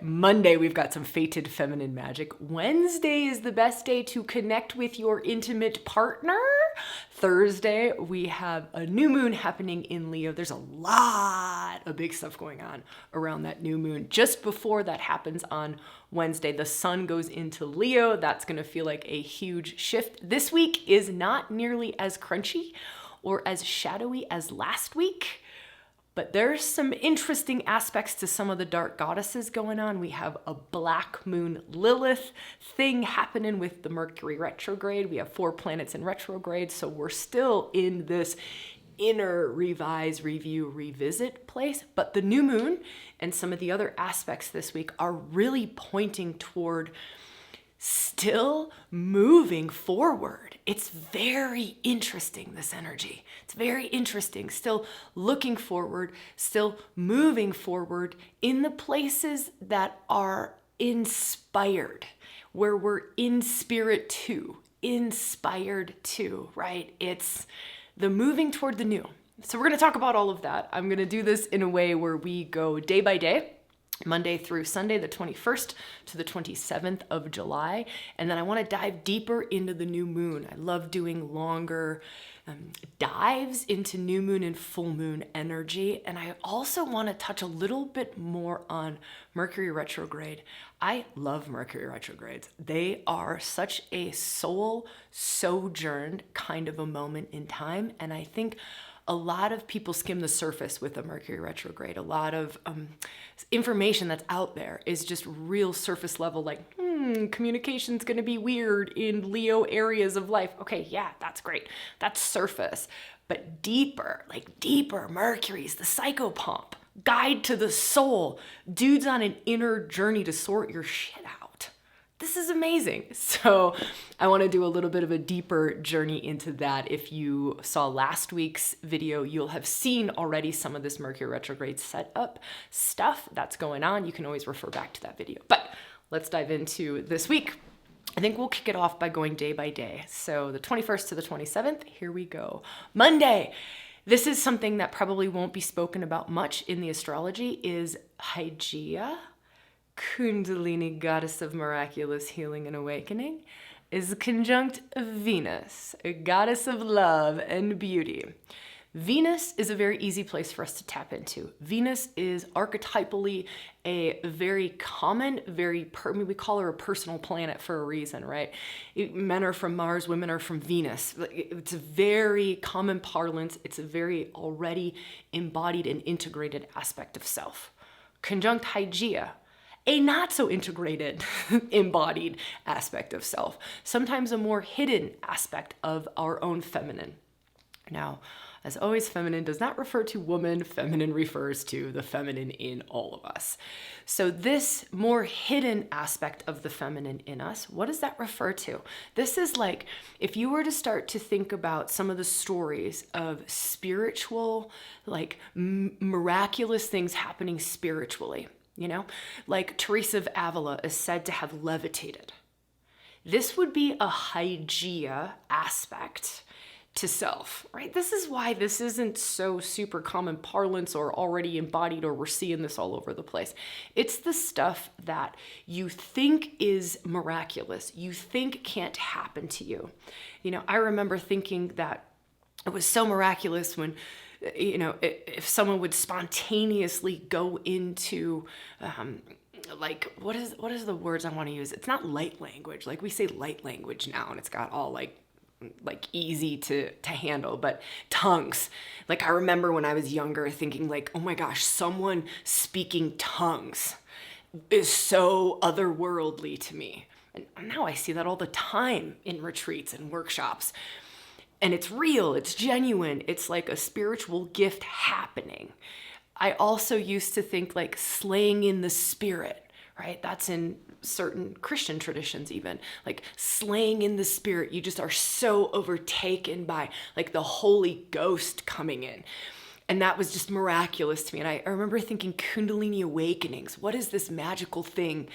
Monday, we've got some fated feminine magic. Wednesday is the best day to connect with your intimate partner. Thursday, we have a new moon happening in Leo. There's a lot of big stuff going on around that new moon. Just before that happens on Wednesday, the sun goes into Leo. That's going to feel like a huge shift. This week is not nearly as crunchy or as shadowy as last week, but there's some interesting aspects to some of the dark goddesses going on. We have a Black Moon Lilith thing happening with the Mercury retrograde. We have 4 planets in retrograde, so we're still in this inner revise, review, revisit place. But the new moon and some of the other aspects this week are really pointing toward still moving forward. It's very interesting, this energy. It's very interesting. Still looking forward, still moving forward in the places that are inspired, where we're in spirit too, inspired too, right? It's the moving toward the new. So we're going to talk about all of that. I'm going to do this in a way where we go day by day, Monday through Sunday, the 21st to the 27th of July. And then I want to dive deeper into the new moon. I love doing longer dives into new moon and full moon energy. And I also want to touch a little bit more on Mercury retrograde. I love Mercury retrogrades. They are such a soul sojourned kind of a moment in time. And I think a lot of people skim the surface with a Mercury retrograde. A lot of information that's out there is just real surface level, like, communication's gonna be weird in Leo areas of life. Okay, yeah, that's great. That's surface. But deeper, Mercury's the psychopomp, guide to the soul. Dude's on an inner journey to sort your shit out. This is amazing. So I want to do a little bit of a deeper journey into that. If you saw last week's video, you'll have seen already some of this Mercury retrograde setup stuff that's going on. You can always refer back to that video. But let's dive into this week. I think we'll kick it off by going day by day. So the 21st to the 27th, here we go. Monday. This is something that probably won't be spoken about much in the astrology, is Hygeia, Kundalini, goddess of miraculous healing and awakening, is conjunct Venus, a goddess of love and beauty. Venus is a very easy place for us to tap into. Venus is archetypally a very common, we call her a personal planet for a reason, right? Men are from Mars, women are from Venus. It's a very common parlance. It's a very already embodied and integrated aspect of self. Conjunct Hygeia, a not so integrated, embodied aspect of self, sometimes a more hidden aspect of our own feminine. Now, as always, feminine does not refer to woman. Feminine refers to the feminine in all of us. So this more hidden aspect of the feminine in us, what does that refer to? This is like, if you were to start to think about some of the stories of spiritual, like miraculous things happening spiritually, like Teresa of Avila is said to have levitated. This would be a Hygeia aspect to self, right? This is why this isn't so super common parlance or already embodied, or we're seeing this all over the place. It's the stuff that you think is miraculous, you think can't happen to you. I remember thinking that it was so miraculous when if someone would spontaneously go into like, what is the words I want to use? It's not light language. Like, we say light language now, and it's got all like easy to handle, but tongues. Like, I remember when I was younger thinking like, oh my gosh, someone speaking tongues is so otherworldly to me. And now I see that all the time in retreats and workshops. And it's real, it's genuine, it's like a spiritual gift happening. I also used to think like slaying in the spirit, right? That's in certain Christian traditions even, like slaying in the spirit. You just are so overtaken by like the Holy Ghost coming in. And that was just miraculous to me. And I remember thinking Kundalini awakenings. What is this magical thing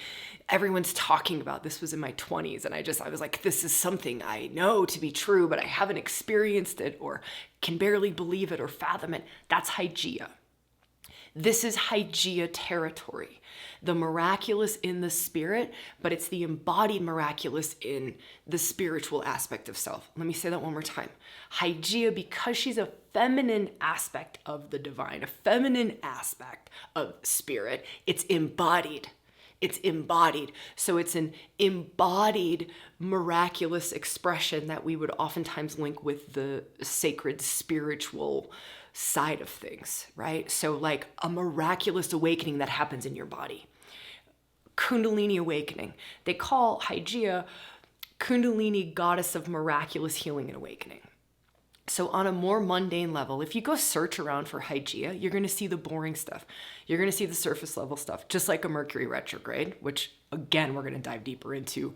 everyone's talking about? This was in my 20s. And I was like, this is something I know to be true, but I haven't experienced it or can barely believe it or fathom it. That's Hygeia. This is Hygeia territory. The miraculous in the spirit, but it's the embodied miraculous in the spiritual aspect of self. Let me say that one more time. Hygeia, because she's a feminine aspect of the divine, a feminine aspect of spirit, it's embodied. It's embodied. So it's an embodied miraculous expression that we would oftentimes link with the sacred spiritual side of things, right? So like a miraculous awakening that happens in your body. Kundalini awakening. They call Hygeia Kundalini, goddess of miraculous healing and awakening. So on a more mundane level, if you go search around for Hygeia, you're going to see the boring stuff. You're going to see the surface level stuff, just like a Mercury retrograde, which again, we're going to dive deeper into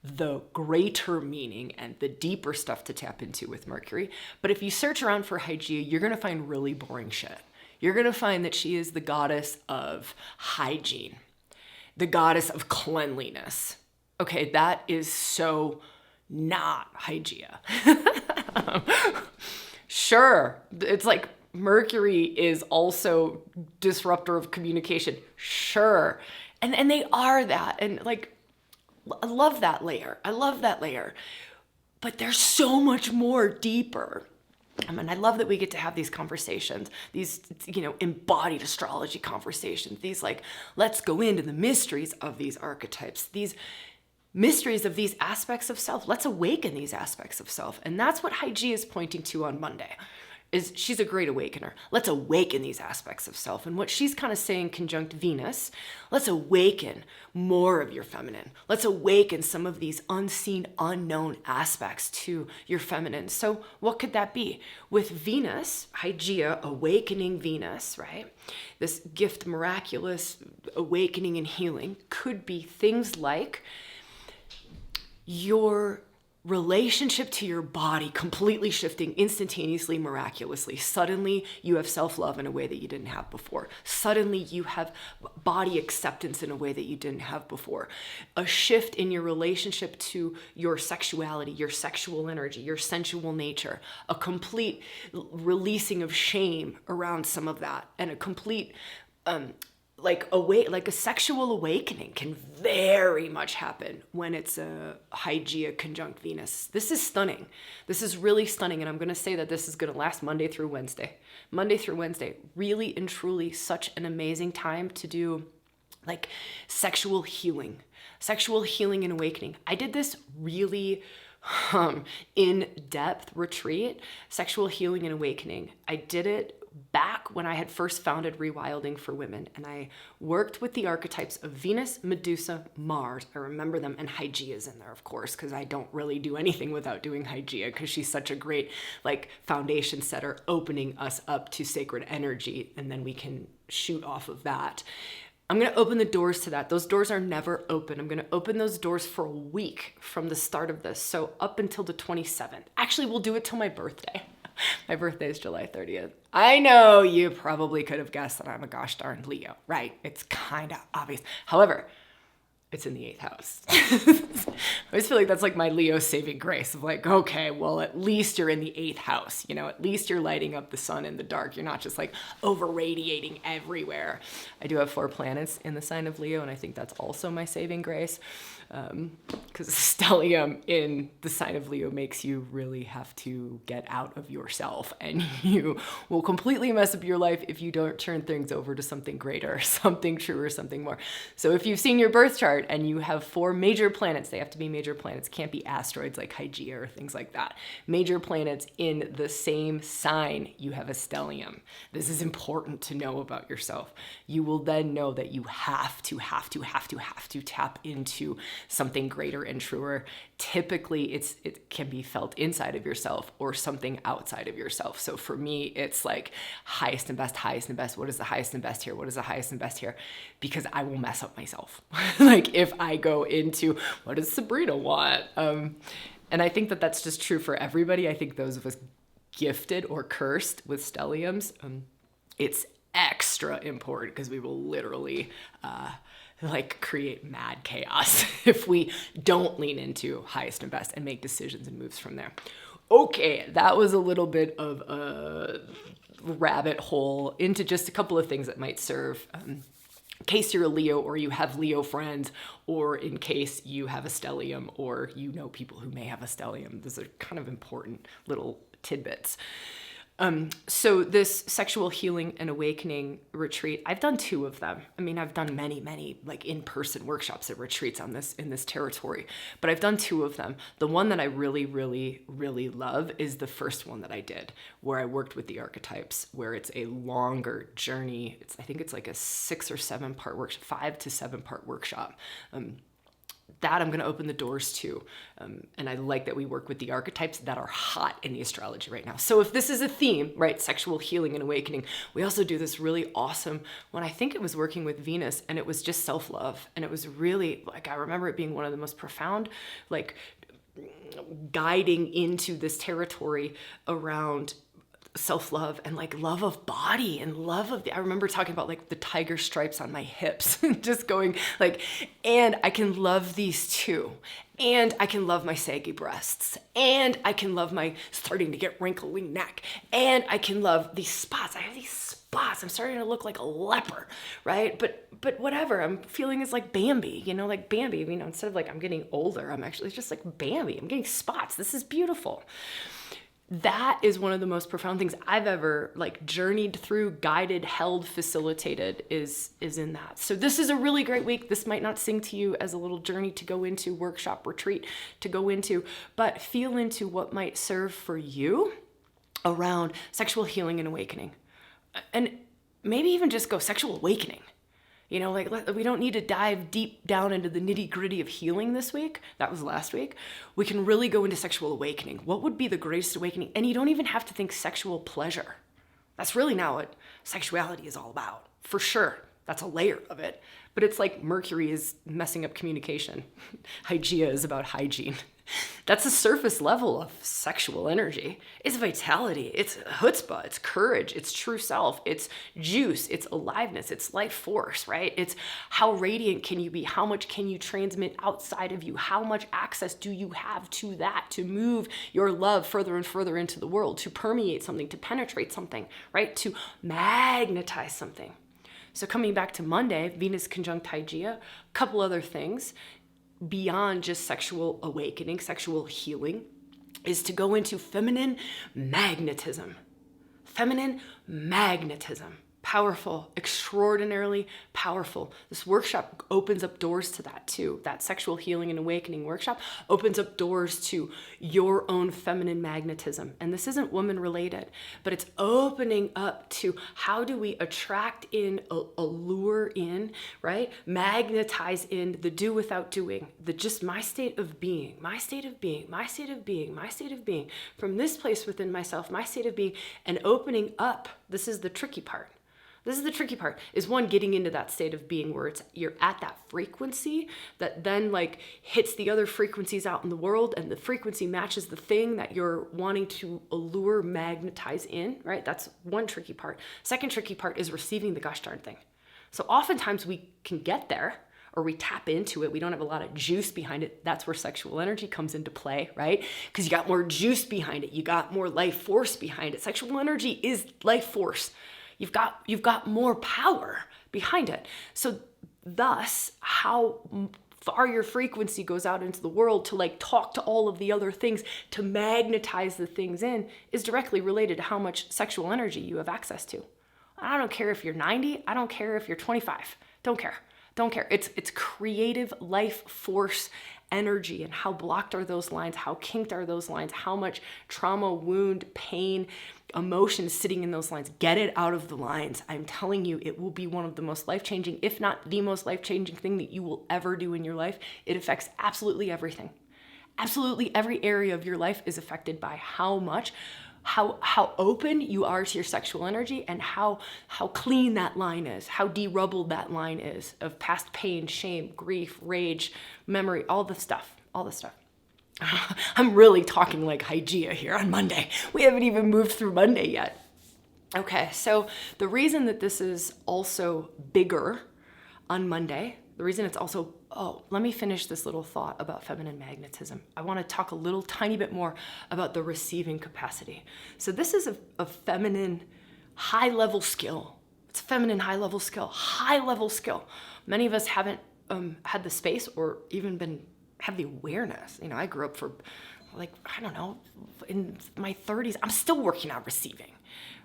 the greater meaning and the deeper stuff to tap into with Mercury. But if you search around for Hygeia, you're going to find really boring shit. You're going to find that she is the goddess of hygiene, the goddess of cleanliness. Okay, that is so not Hygeia. Sure, it's like Mercury is also disruptor of communication. Sure. And they are that. And like, I love that layer. I love that layer. But there's so much more deeper. I mean, I love that we get to have these conversations, these, embodied astrology conversations, these like, let's go into the mysteries of these archetypes, these mysteries of these aspects of self. Let's awaken these aspects of self. And that's what Hygeia is pointing to on Monday. Is she's a great awakener. Let's awaken these aspects of self. And what she's kind of saying conjunct Venus, let's awaken more of your feminine. Let's awaken some of these unseen, unknown aspects to your feminine. So what could that be? With Venus, Hygeia, awakening Venus, right? This gift, miraculous awakening and healing could be things like your relationship to your body completely shifting instantaneously, miraculously. Suddenly you have self-love in a way that you didn't have before. Suddenly you have body acceptance in a way that you didn't have before. A shift in your relationship to your sexuality, your sexual energy, your sensual nature, a complete releasing of shame around some of that, and a complete like a sexual awakening can very much happen when it's a Hygeia conjunct Venus. This is stunning. This is really stunning. And I'm going to say that this is going to last Monday through Wednesday. Monday through Wednesday. Really and truly such an amazing time to do like sexual healing and awakening. I did this really in-depth retreat, sexual healing and awakening. I did it back when I had first founded Rewilding for Women, and I worked with the archetypes of Venus, Medusa, Mars. I remember them, and Hygeia's in there, of course, because I don't really do anything without doing Hygeia, because she's such a great like foundation setter, opening us up to sacred energy, and then we can shoot off of that. I'm going to open the doors to that. Those doors are never open. I'm going to open those doors for a week from the start of this. So up until the 27th. Actually, we'll do it till my birthday. My birthday is July 30th. I know you probably could have guessed that I'm a gosh darn Leo, right? It's kind of obvious. However, it's in the 8th house. I always feel like that's like my Leo saving grace of like, okay, well, at least you're in the 8th house. At least you're lighting up the sun in the dark. You're not just like over radiating everywhere. I do have 4 planets in the sign of Leo, and I think that's also my saving grace. Because stellium in the sign of Leo makes you really have to get out of yourself, and you will completely mess up your life if you don't turn things over to something greater, something truer, something more. So if you've seen your birth chart and you have 4 major planets, they have to be major planets, can't be asteroids like Hygeia or things like that. Major planets in the same sign, you have a stellium. This is important to know about yourself. You will then know that you have to tap into something greater and truer. Typically, it can be felt inside of yourself or something outside of yourself. So for me, it's like highest and best. What is the highest and best here? What is the highest and best here? Because I will mess up myself. Like if I go into, what does Sabrina want? And I think that that's just true for everybody. I think those of us gifted or cursed with stelliums, it's extra important because we will literally like create mad chaos if we don't lean into highest and best and make decisions and moves from there. Okay, that was a little bit of a rabbit hole into just a couple of things that might serve. In case you're a Leo or you have Leo friends, or in case you have a stellium or you know people who may have a stellium. Those are kind of important little tidbits. So this sexual healing and awakening retreat, I've done 2 of them. I mean, I've done many like in-person workshops and retreats on this in this territory, but I've done 2 of them. The one that I really love is the first one that I did, where I worked with the archetypes, where it's a longer journey. I think it's like a 6 or 7 part workshop, 5 to 7 part workshop. That I'm going to open the doors to. And I like that we work with the archetypes that are hot in the astrology right now. So if this is a theme, right, sexual healing and awakening, we also do this really awesome one. I think it was working with Venus, and it was just self-love. And it was really, like, I remember it being one of the most profound, like, guiding into this territory around self-love and like love of body and love of I remember talking about like the tiger stripes on my hips, just going like, and I can love these too. And I can love my saggy breasts. And I can love my starting to get wrinkly neck. And I can love these spots. I have these spots. I'm starting to look like a leper, right? But whatever. I'm feeling is like Bambi, like Bambi, instead of like I'm getting older, I'm actually just like Bambi. I'm getting spots. This is beautiful. That is one of the most profound things I've ever like journeyed through, guided, held, facilitated is in that. So this is a really great week. This might not sing to you as a little journey to go into, workshop, retreat to go into, but feel into what might serve for you around sexual healing and awakening. And maybe even just go sexual awakening. Like we don't need to dive deep down into the nitty gritty of healing this week. That was last week. We can really go into sexual awakening. What would be the greatest awakening? And you don't even have to think sexual pleasure. That's really not what sexuality is all about. For sure. That's a layer of it. But it's like Mercury is messing up communication. Hygeia is about hygiene. That's a surface level of sexual energy. It's vitality, it's chutzpah, it's courage, it's true self, it's juice, it's aliveness, it's life force, right? It's how radiant can you be? How much can you transmit outside of you? How much access do you have to that, to move your love further and further into the world, to permeate something, to penetrate something, right? To magnetize something. So coming back to Monday, Venus conjunct Hygeia, a couple other things beyond just sexual awakening, sexual healing, is to go into feminine magnetism. Feminine magnetism. Powerful, extraordinarily powerful. This workshop opens up doors to that too. That sexual healing and awakening workshop opens up doors to your own feminine magnetism. And this isn't woman related, but it's opening up to how do we attract in, allure in, right? Magnetize in the do without doing, the just my state of being, my state of being, my state of being, my state of being, from this place within myself, my state of being, and opening up. This is the tricky part. This is the tricky part, is one, getting into that state of being where you're at that frequency that then like hits the other frequencies out in the world, and the frequency matches the thing that you're wanting to allure, magnetize in, right? That's one tricky part. Second tricky part is receiving the gosh darn thing. So oftentimes we can get there, or we tap into it. We don't have a lot of juice behind it. That's where sexual energy comes into play, right? Because you got more juice behind it. You got more life force behind it. Sexual energy is life force. You've got more power behind it. So thus, how far your frequency goes out into the world to like talk to all of the other things, to magnetize the things in, is directly related to how much sexual energy you have access to. I don't care if you're 90. I don't care if you're 25. Don't care. It's creative life force energy, and how blocked are those lines, how kinked are those lines, how much trauma, wound, pain, emotion is sitting in those lines. Get it out of the lines. I'm telling you, it will be one of the most life-changing, if not the most life-changing thing that you will ever do in your life. It affects absolutely everything. Absolutely every area of your life is affected by how open you are to your sexual energy, and how clean that line is, how derubbled that line is of past pain, shame, grief, rage, memory, all the stuff. I'm really talking like Hygeia here on Monday. We haven't even moved through Monday yet. Okay, so the reason that this is also bigger on Monday the reason it's also, let me finish this little thought about feminine magnetism. I want to talk a little tiny bit more about the receiving capacity. So this is a feminine high-level skill. It's a feminine high-level skill. Many of us haven't had the space or even have the awareness. You know, I grew up for in my 30s, I'm still working on receiving,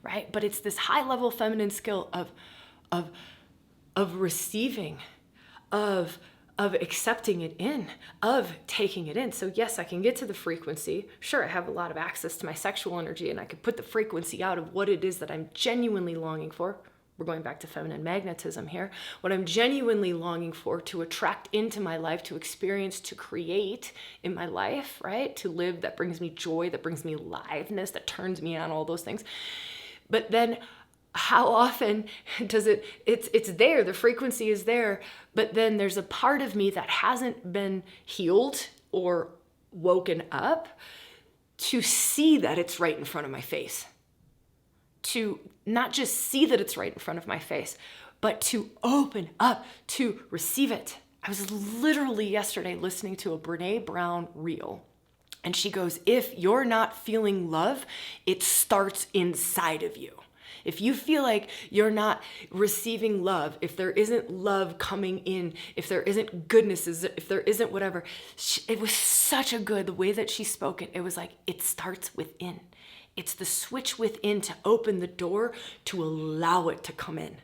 right? But it's this high-level feminine skill of receiving, of accepting it in, of taking it in. So yes, I can get to the frequency. Sure, I have a lot of access to my sexual energy, and I could put the frequency out of what it is that I'm genuinely longing for. We're going back to feminine magnetism here. What I'm genuinely longing for to attract into my life, to experience, to create in my life, right? To live, that brings me joy, that brings me aliveness, that turns me on, all those things. But then how often does it's there, the frequency is there, but then there's a part of me that hasn't been healed or woken up to see that it's right in front of my face. To not just see that it's right in front of my face, but to open up to receive it. I was literally yesterday listening to a Brene Brown reel, and she goes, if you're not feeling love, it starts inside of you. If you feel like you're not receiving love, if there isn't love coming in, if there isn't goodness, if there isn't whatever, it was such a good, the way that she spoke it, it was like, it starts within. It's the switch within to open the door to allow it to come in,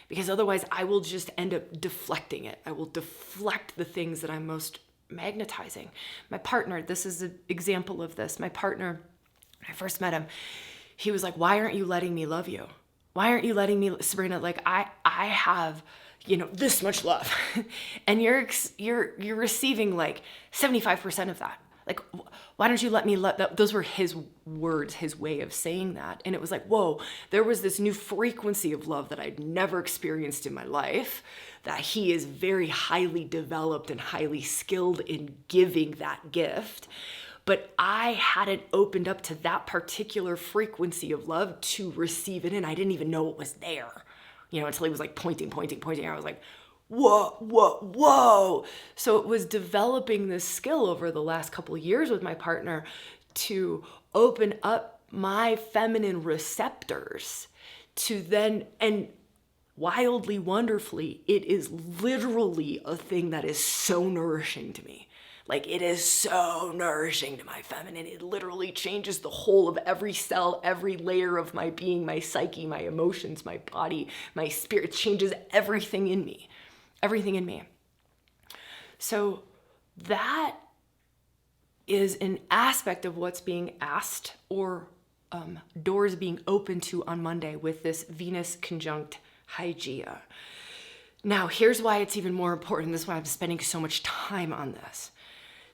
Because otherwise I will just end up deflecting it. I will deflect the things that I'm most magnetizing. My partner, this is an example of this. My partner, when I first met him, he was like, why aren't you letting me love you? Why aren't you letting me, Sabrina, like I have, this much love and you're receiving like 75% of that. Like, why don't you let me that? Those were his words, his way of saying that. And it was like, whoa, there was this new frequency of love that I'd never experienced in my life, that he is very highly developed and highly skilled in giving that gift. But I hadn't opened up to that particular frequency of love to receive it in. I didn't even know it was there, until he was like pointing. I was like, whoa. So it was developing this skill over the last couple of years with my partner to open up my feminine receptors to then, and wildly, wonderfully, it is literally a thing that is so nourishing to me. Like, it is so nourishing to my feminine. It literally changes the whole of every cell, every layer of my being, my psyche, my emotions, my body, my spirit. It changes everything in me. So that is an aspect of what's being asked or doors being open to on Monday with this Venus conjunct Hygeia. Now, here's why it's even more important. This is why I'm spending so much time on this.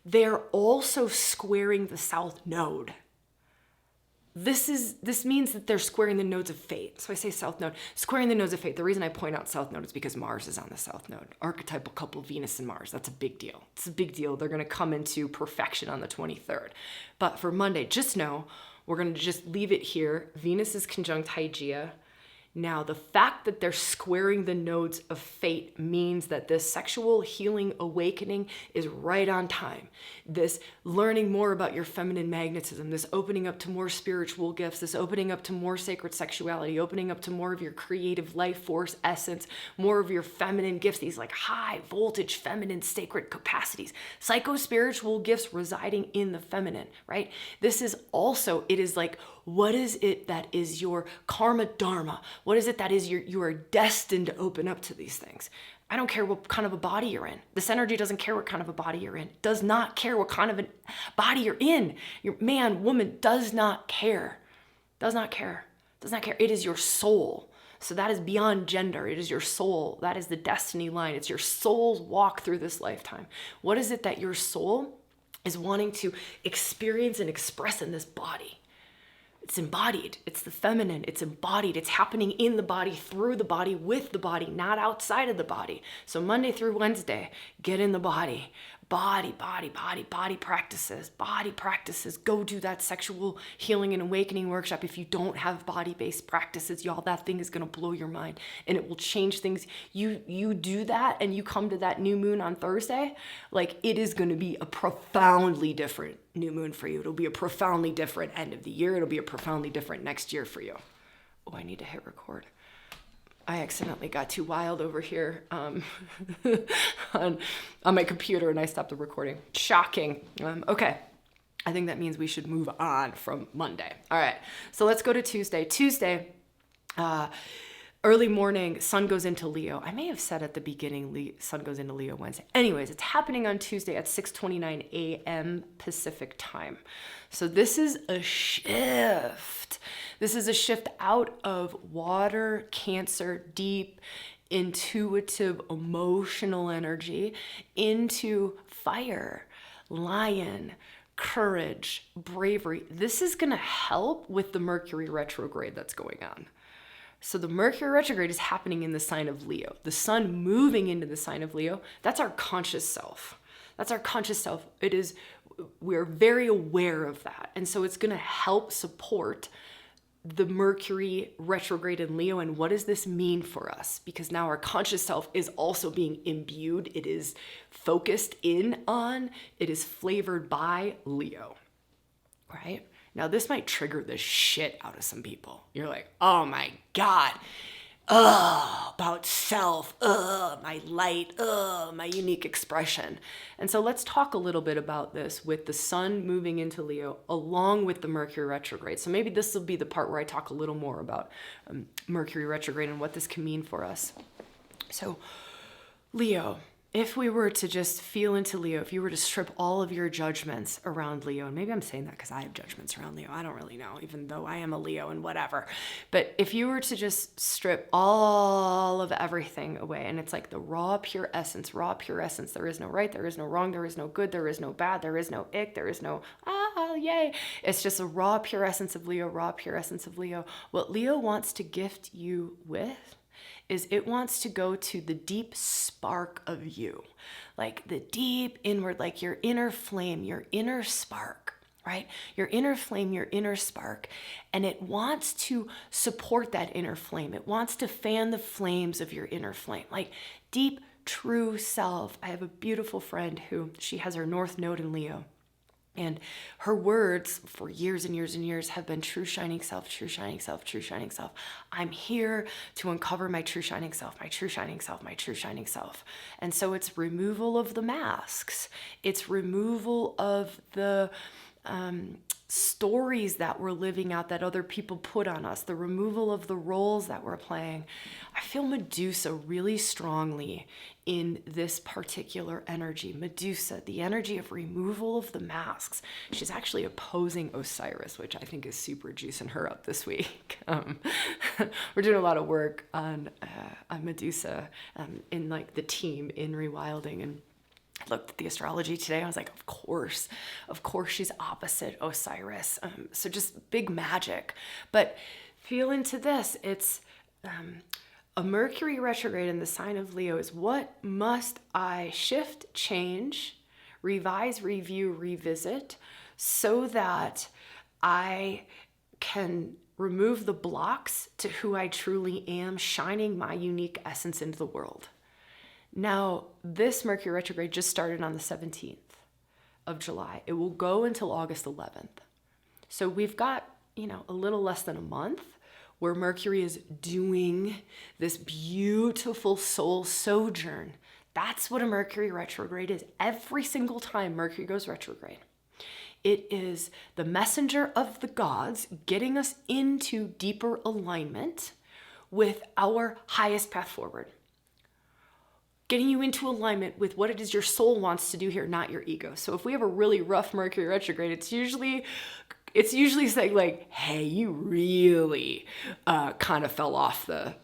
They're also squaring the South Node. This means that they're squaring the nodes of fate. So I say South Node, squaring the nodes of fate. The reason I point out South Node is because Mars is on the South Node. Archetypal couple, Venus and Mars. That's a big deal. It's a big deal. They're going to come into perfection on the 23rd. But for Monday, just know we're going to just leave it here. Venus is conjunct Hygeia. Now, the fact that they're squaring the nodes of fate means that this sexual healing awakening is right on time. This learning more about your feminine magnetism, this opening up to more spiritual gifts, this opening up to more sacred sexuality, opening up to more of your creative life force essence, more of your feminine gifts, these like high voltage feminine sacred capacities, psycho-spiritual gifts residing in the feminine, right? This is also, it is like, what is it that is your karma dharma? What is it that is you are destined to open up to these things? I don't care what kind of a body you're in. This energy doesn't care what kind of a body you're in. Does not care what kind of a body you're in. Your man, woman does not care. Does not care. Does not care. It is your soul. So that is beyond gender. It is your soul. That is the destiny line. It's your soul's walk through this lifetime. What is it that your soul is wanting to experience and express in this body? It's embodied. It's the feminine. It's embodied. It's happening in the body, through the body, with the body, not outside of the body. So Monday through Wednesday, get in the body. body practices. Go do that sexual healing and awakening workshop. If you don't have body-based practices, y'all, that thing is going to blow your mind and it will change things. You do that and you come to that new moon on Thursday, like it is going to be a profoundly different new moon for you. It'll be a profoundly different end of the year. It'll be a profoundly different next year for you. Oh, I need to hit record. I accidentally got too wild over here on my computer and I stopped the recording. Shocking. Okay. I think that means we should move on from Monday. All right. So let's go to Tuesday. Tuesday, early morning, sun goes into Leo. I may have said at the beginning, sun goes into Leo Wednesday. Anyways, it's happening on Tuesday at 6:29 a.m. Pacific time. So this is a shift. This is a shift out of water, Cancer, deep, intuitive, emotional energy into fire, lion, courage, bravery. This is going to help with the Mercury retrograde that's going on. So the Mercury retrograde is happening in the sign of Leo. The sun moving into the sign of Leo, that's our conscious self. That's our conscious self. We're very aware of that. And so it's going to help support the Mercury retrograde in Leo. And what does this mean for us? Because now our conscious self is also being imbued. It is focused in on, it is flavored by Leo, right? Now this might trigger the shit out of some people. You're like, oh my God, about self, my light, my unique expression. And so let's talk a little bit about this with the sun moving into Leo along with the Mercury retrograde. So maybe this will be the part where I talk a little more about Mercury retrograde and what this can mean for us. So Leo, if we were to just feel into Leo, if you were to strip all of your judgments around Leo, and maybe I'm saying that because I have judgments around Leo, I don't really know, even though I am a Leo and whatever. But if you were to just strip all of everything away, and it's like the raw, pure essence, there is no right, there is no wrong, there is no good, there is no bad, there is no ick, there is no, yay. It's just a raw, pure essence of Leo, raw, pure essence of Leo. What Leo wants to gift you with is it wants to go to the deep spark of you, like the deep inward, like your inner flame, your inner spark, right? Your inner flame, your inner spark. And it wants to support that inner flame. It wants to fan the flames of your inner flame, like deep, true self. I have a beautiful friend who, she has her North Node in Leo. And her words for years and years and years have been true shining self, true shining self, true shining self. I'm here to uncover my true shining self, my true shining self, my true shining self. And so it's removal of the masks. It's removal of the stories that we're living out that other people put on us, the removal of the roles that we're playing. I feel Medusa really strongly in this particular energy. Medusa, the energy of removal of the masks. She's actually opposing Osiris, which I think is super juicing her up this week. We're doing a lot of work on Medusa in like the team in Rewilding, and I looked at the astrology today. I was like, of course she's opposite Osiris. So just big magic. But feel into this. It's a Mercury retrograde in the sign of Leo is what must I shift, change, revise, review, revisit so that I can remove the blocks to who I truly am, shining my unique essence into the world. Now, this Mercury retrograde just started on the 17th of July. It will go until August 11th. So we've got, a little less than a month where Mercury is doing this beautiful soul sojourn. That's what a Mercury retrograde is. Every single time Mercury goes retrograde, it is the messenger of the gods getting us into deeper alignment with our highest path forward. Getting you into alignment with what it is your soul wants to do here, not your ego. So if we have a really rough Mercury retrograde, it's usually saying like, hey, you really kind of fell off the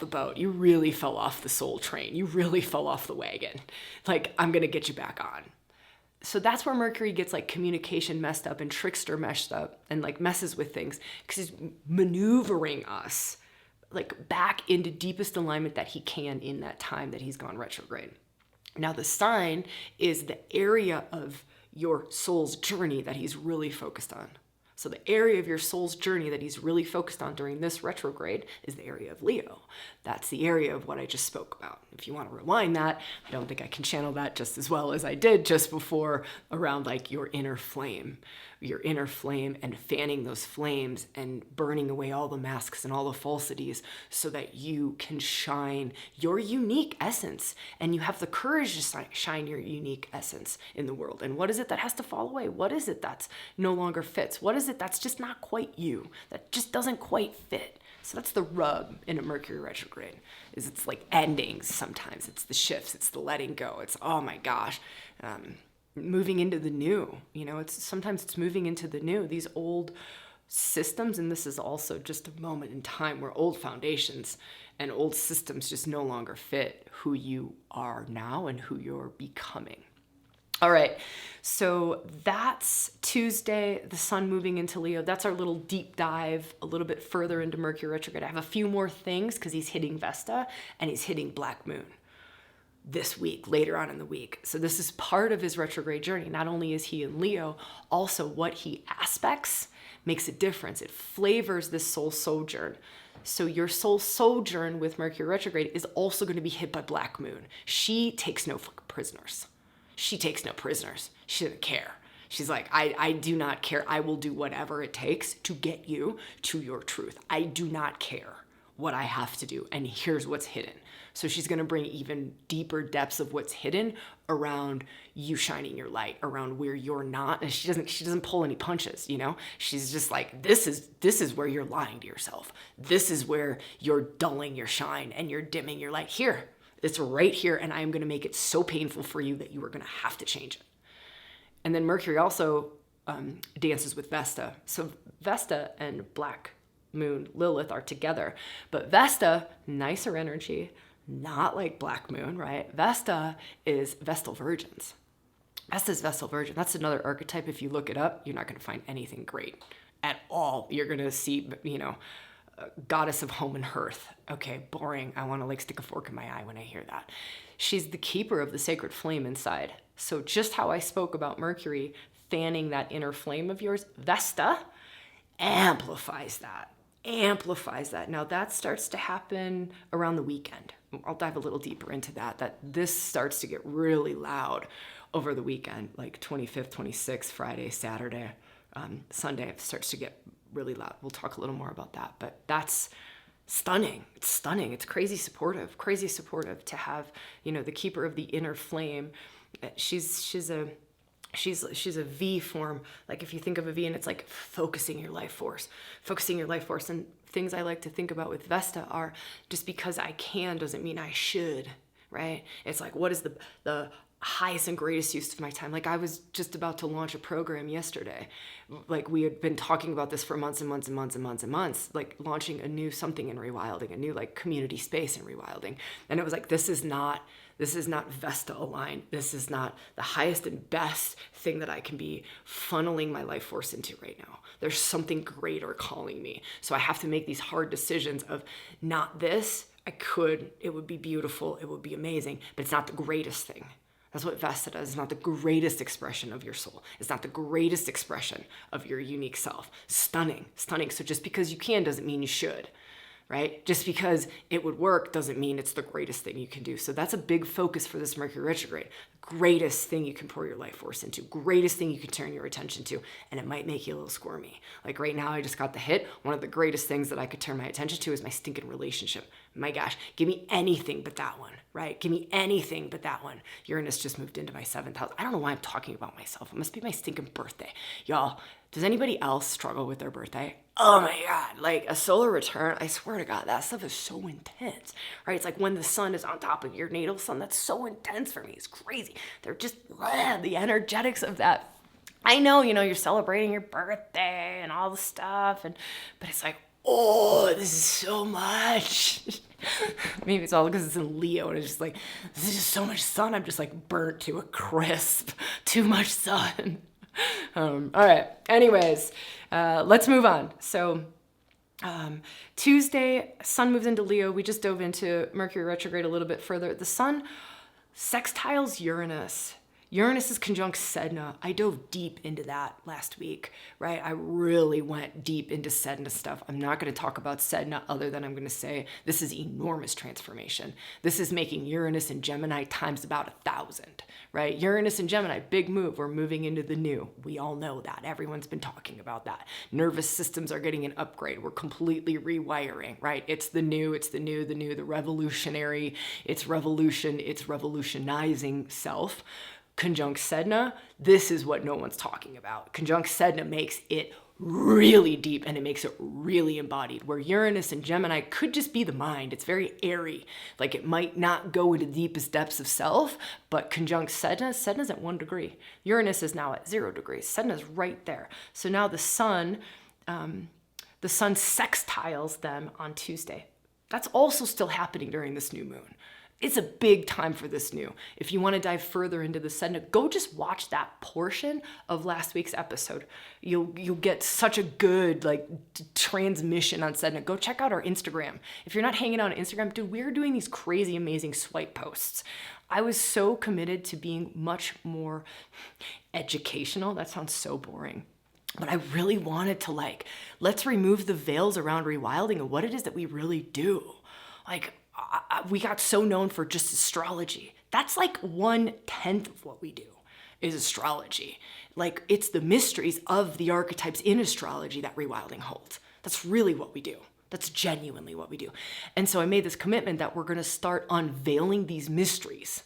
boat. You really fell off the soul train. You really fell off the wagon. Like, I'm gonna get you back on. So that's where Mercury gets like communication messed up and trickster messed up and like messes with things because he's maneuvering us like back into deepest alignment that he can in that time that he's gone retrograde. Now, the sign is the area of your soul's journey that he's really focused on. So the area of your soul's journey that he's really focused on during this retrograde is the area of Leo. That's the area of what I just spoke about. If you want to rewind that, I don't think I can channel that just as well as I did just before around like your inner flame and fanning those flames and burning away all the masks and all the falsities so that you can shine your unique essence and you have the courage to shine your unique essence in the world. And what is it that has to fall away? What is it that's no longer fits? What is it that's just not quite you, that just doesn't quite fit? So that's the rub in a Mercury retrograde, is it's like endings sometimes. It's the shifts, it's the letting go. It's, oh my gosh, moving into the new. You know, sometimes it's moving into the new. These old systems, and this is also just a moment in time where old foundations and old systems just no longer fit who you are now and who you're becoming. All right, so that's Tuesday, the sun moving into Leo. That's our little deep dive a little bit further into Mercury retrograde. I have a few more things because he's hitting Vesta and he's hitting Black Moon this week, later on in the week. So this is part of his retrograde journey. Not only is he in Leo, also what he aspects makes a difference. It flavors this soul sojourn. So your soul sojourn with Mercury retrograde is also going to be hit by Black Moon. She takes no fucking prisoners. She takes no prisoners. She doesn't care. She's like, I do not care. I will do whatever it takes to get you to your truth. I do not care what I have to do. And here's what's hidden. So she's going to bring even deeper depths of what's hidden around you shining your light, around where you're not. And she doesn't pull any punches, you know? She's just like, this is where you're lying to yourself. This is where you're dulling your shine and you're dimming your light. Here, it's right here. And I am going to make it so painful for you that you are going to have to change it. And then Mercury also dances with Vesta. So Vesta and Black Moon Lilith are together. But Vesta, nicer energy, not like Black Moon, right? Vesta is Vestal Virgins. Vesta's Vestal Virgin. That's another archetype. If you look it up, you're not going to find anything great at all. You're going to see, you know, goddess of home and hearth. Okay, boring. I want to like stick a fork in my eye when I hear that. She's the keeper of the sacred flame inside. So just how I spoke about Mercury fanning that inner flame of yours, Vesta amplifies that. Now that starts to happen around the weekend. I'll dive a little deeper into that this starts to get really loud over the weekend, like 25th, 26th, Friday, Saturday, Sunday. It starts to get really loud. We'll talk a little more about that, but that's stunning. It's stunning. It's crazy supportive to have, you know, the keeper of the inner flame. She's a V form. Like if you think of a V and it's like focusing your life force. And things I like to think about with Vesta are just because I can doesn't mean I should, right? It's like, what is the highest and greatest use of my time? Like I was just about to launch a program yesterday. Like we had been talking about this for months and months and months and months and months, like launching a new something in Rewilding, a new like community space in Rewilding. And it was like, this is not Vesta aligned. This is not the highest and best thing that I can be funneling my life force into right now. There's something greater calling me. So I have to make these hard decisions of not this. It would be beautiful. It would be amazing, but it's not the greatest thing. That's what Vesta does. It's not the greatest expression of your soul. It's not the greatest expression of your unique self. Stunning. So just because you can doesn't mean you should, right? Just because it would work doesn't mean it's the greatest thing you can do. So that's a big focus for this Mercury retrograde. Greatest thing you can pour your life force into. Greatest thing you can turn your attention to. And it might make you a little squirmy. Like right now, I just got the hit. One of the greatest things that I could turn my attention to is my stinking relationship. My gosh, give me anything but that one, right? Give me anything but that one. Uranus just moved into my 7th house. I don't know why I'm talking about myself. It must be my stinking birthday. Y'all, does anybody else struggle with their birthday? Oh my God, like a solar return, I swear to God, that stuff is so intense, right? It's like when the sun is on top of your natal sun, that's so intense for me. It's crazy. They're just, the energetics of that. I know, you're celebrating your birthday and all the stuff, but it's like, oh, this is so much. Maybe it's all because it's in Leo and it's just like, this is just so much sun. I'm just like burnt to a crisp. Too much sun. All right. Anyways, let's move on. So Tuesday, sun moves into Leo. We just dove into Mercury retrograde a little bit further. The sun Sextiles Uranus. Uranus is conjunct Sedna. I dove deep into that last week, right? I really went deep into Sedna stuff. I'm not going to talk about Sedna other than I'm going to say this is enormous transformation. This is making Uranus and Gemini times about 1,000, right? Uranus and Gemini, big move. We're moving into the new. We all know that. Everyone's been talking about that. Nervous systems are getting an upgrade. We're completely rewiring, right? It's the new, the revolutionary. It's revolution. It's revolutionizing self. Conjunct Sedna, this is what no one's talking about. Conjunct Sedna makes it really deep and it makes it really embodied, where Uranus and Gemini could just be the mind. It's very airy. Like it might not go into the deepest depths of self, but conjunct Sedna's at 1 degree. Uranus is now at 0 degrees. Sedna's right there. So now the sun sextiles them on Tuesday. That's also still happening during this new moon. It's a big time for this new. If you want to dive further into the Sedna, go just watch that portion of last week's episode. You'll get such a good transmission on Sedna. Go check out our Instagram. If you're not hanging out on Instagram, dude, we're doing these crazy, amazing swipe posts. I was so committed to being much more educational. That sounds so boring. But I really wanted to let's remove the veils around rewilding and what it is that we really do. We got so known for just astrology. That's 1/10 of what we do is astrology. It's the mysteries of the archetypes in astrology that rewilding holds. That's really what we do. That's genuinely what we do. And so I made this commitment that we're going to start unveiling these mysteries.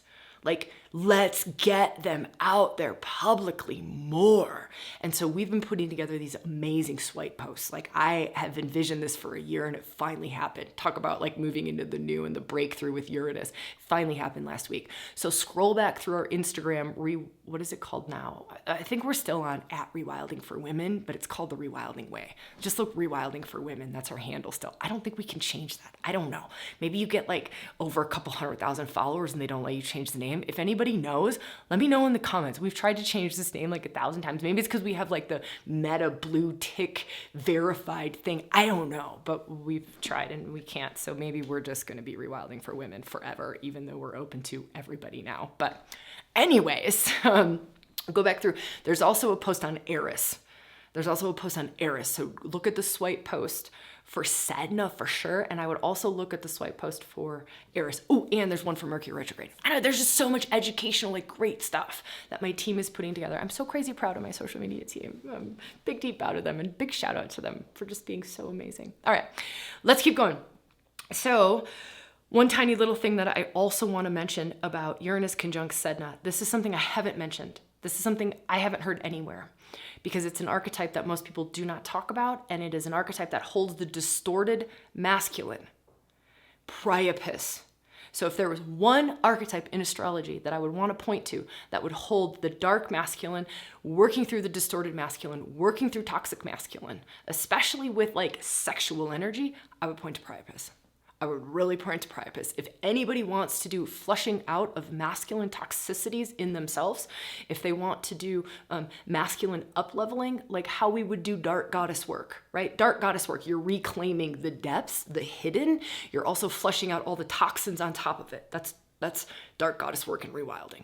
Let's get them out there publicly more. And so we've been putting together these amazing swipe posts. I have envisioned this for a year and it finally happened. Talk about moving into the new and the breakthrough with Uranus. It finally happened last week. So scroll back through our Instagram. What is it called now? I think we're still on @Rewilding for Women, but it's called the Rewilding Way. Just look Rewilding for Women. That's our handle still. I don't think we can change that. I don't know. Maybe you get over a couple 100,000 followers and they don't let you change the name. If anybody knows, let me know in the comments. We've tried to change this name 1,000 times. Maybe it's because we have the meta blue tick verified thing. I don't know, but we've tried and we can't. So maybe we're just going to be Rewilding for Women forever, even though we're open to everybody now. But anyways, go back through. There's also a post on Eris. So look at the swipe post for Sedna for sure. And I would also look at the swipe post for Eris. Oh, and there's one for Mercury Retrograde. I know there's just so much educational, great stuff that my team is putting together. I'm so crazy proud of my social media team. Big deep out of them and big shout out to them for just being so amazing. All right, let's keep going. So one tiny little thing that I also want to mention about Uranus conjunct Sedna. This is something I haven't mentioned. This is something I haven't heard anywhere because it's an archetype that most people do not talk about, and it is an archetype that holds the distorted masculine, Priapus. So if there was one archetype in astrology that I would want to point to that would hold the dark masculine, working through the distorted masculine, working through toxic masculine, especially with sexual energy, I would point to Priapus. I would really point to Priapus. If anybody wants to do flushing out of masculine toxicities in themselves, if they want to do masculine up-leveling, how we would do dark goddess work, right? Dark goddess work, you're reclaiming the depths, the hidden. You're also flushing out all the toxins on top of it. That's dark goddess work and rewilding.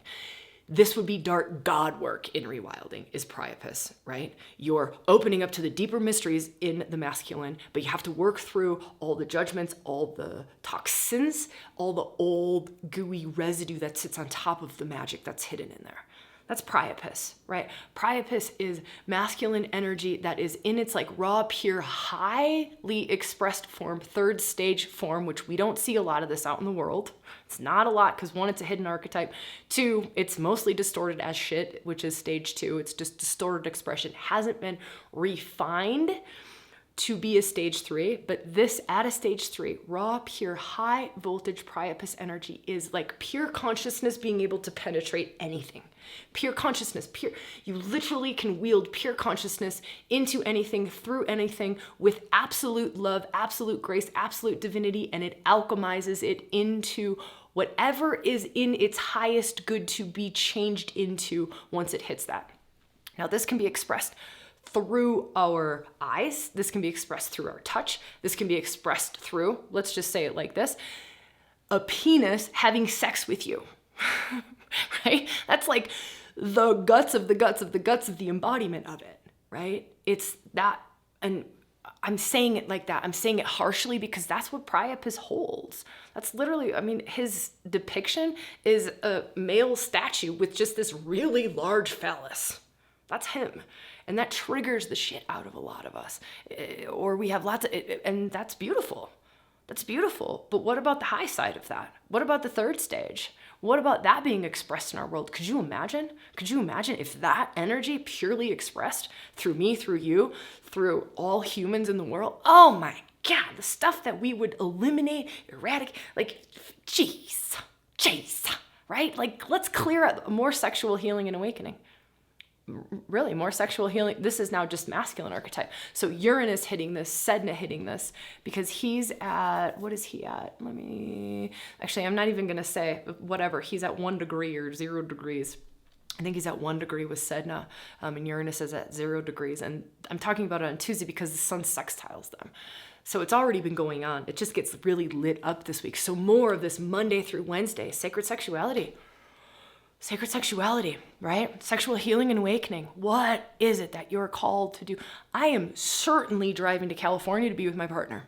This would be dark god work in rewilding, is Priapus, right? You're opening up to the deeper mysteries in the masculine, but you have to work through all the judgments, all the toxins, all the old gooey residue that sits on top of the magic that's hidden in there. That's Priapus, right? Priapus is masculine energy that is in its raw, pure, highly expressed form, third stage form, which we don't see a lot of this out in the world. It's not a lot because 1, it's a hidden archetype. 2, it's mostly distorted as shit, which is stage 2. It's just distorted expression. Hasn't been refined to be a stage 3, but this at a stage 3, raw, pure, high voltage Priapus energy is pure consciousness being able to penetrate anything. Pure consciousness, you literally can wield pure consciousness into anything, through anything, with absolute love, absolute grace, absolute divinity, and it alchemizes it into whatever is in its highest good to be changed into once it hits that. Now this can be expressed through our eyes. This can be expressed through our touch. This can be expressed through, let's just say it like this, a penis having sex with you, right? That's like the guts of the guts of the guts of the embodiment of it, right? It's that, and I'm saying it like that. I'm saying it harshly because that's what Priapus holds. That's literally, I mean, his depiction is a male statue with just this really large phallus. That's him. And that triggers the shit out of a lot of us. Or we have lots of, and that's beautiful. That's beautiful. But what about the high side of that? What about the third stage? What about that being expressed in our world? Could you imagine? Could you imagine if that energy purely expressed through me, through you, through all humans in the world? Oh my God, the stuff that we would eliminate, eradicate, like, jeez, right? Like, let's clear up more sexual healing and awakening. Really, more sexual healing. This is now just masculine archetype. So Uranus hitting this, Sedna hitting this, because he's at, what is he at? Actually, I'm not even going to say, whatever. He's at 1 degree or 0 degrees. I think he's at 1 degree with Sedna, and Uranus is at 0 degrees. And I'm talking about it on Tuesday because the sun sextiles them. So it's already been going on. It just gets really lit up this week. So more of this Monday through Wednesday, sacred sexuality. Sacred sexuality, right? Sexual healing and awakening. What is it that you're called to do? I am certainly driving to California to be with my partner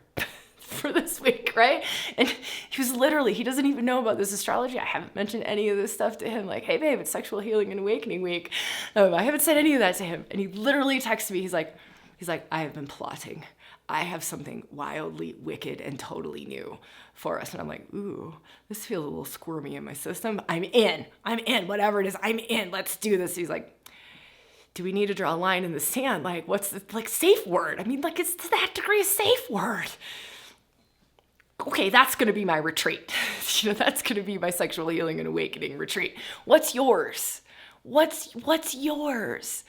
for this week, right? And he doesn't even know about this astrology. I haven't mentioned any of this stuff to him. Like, hey babe, it's sexual healing and awakening week. I haven't said any of that to him. And he literally texted me. He's like, I have been plotting. I have something wildly wicked and totally new for us. And I'm like, ooh, this feels a little squirmy in my system. I'm in, whatever it is, I'm in, let's do this. He's like, do we need to draw a line in the sand? Like, what's the, like, safe word? I mean, like, it's to that degree a safe word. Okay, that's going to be my retreat. That's going to be my sexual healing and awakening retreat. What's yours? What's yours?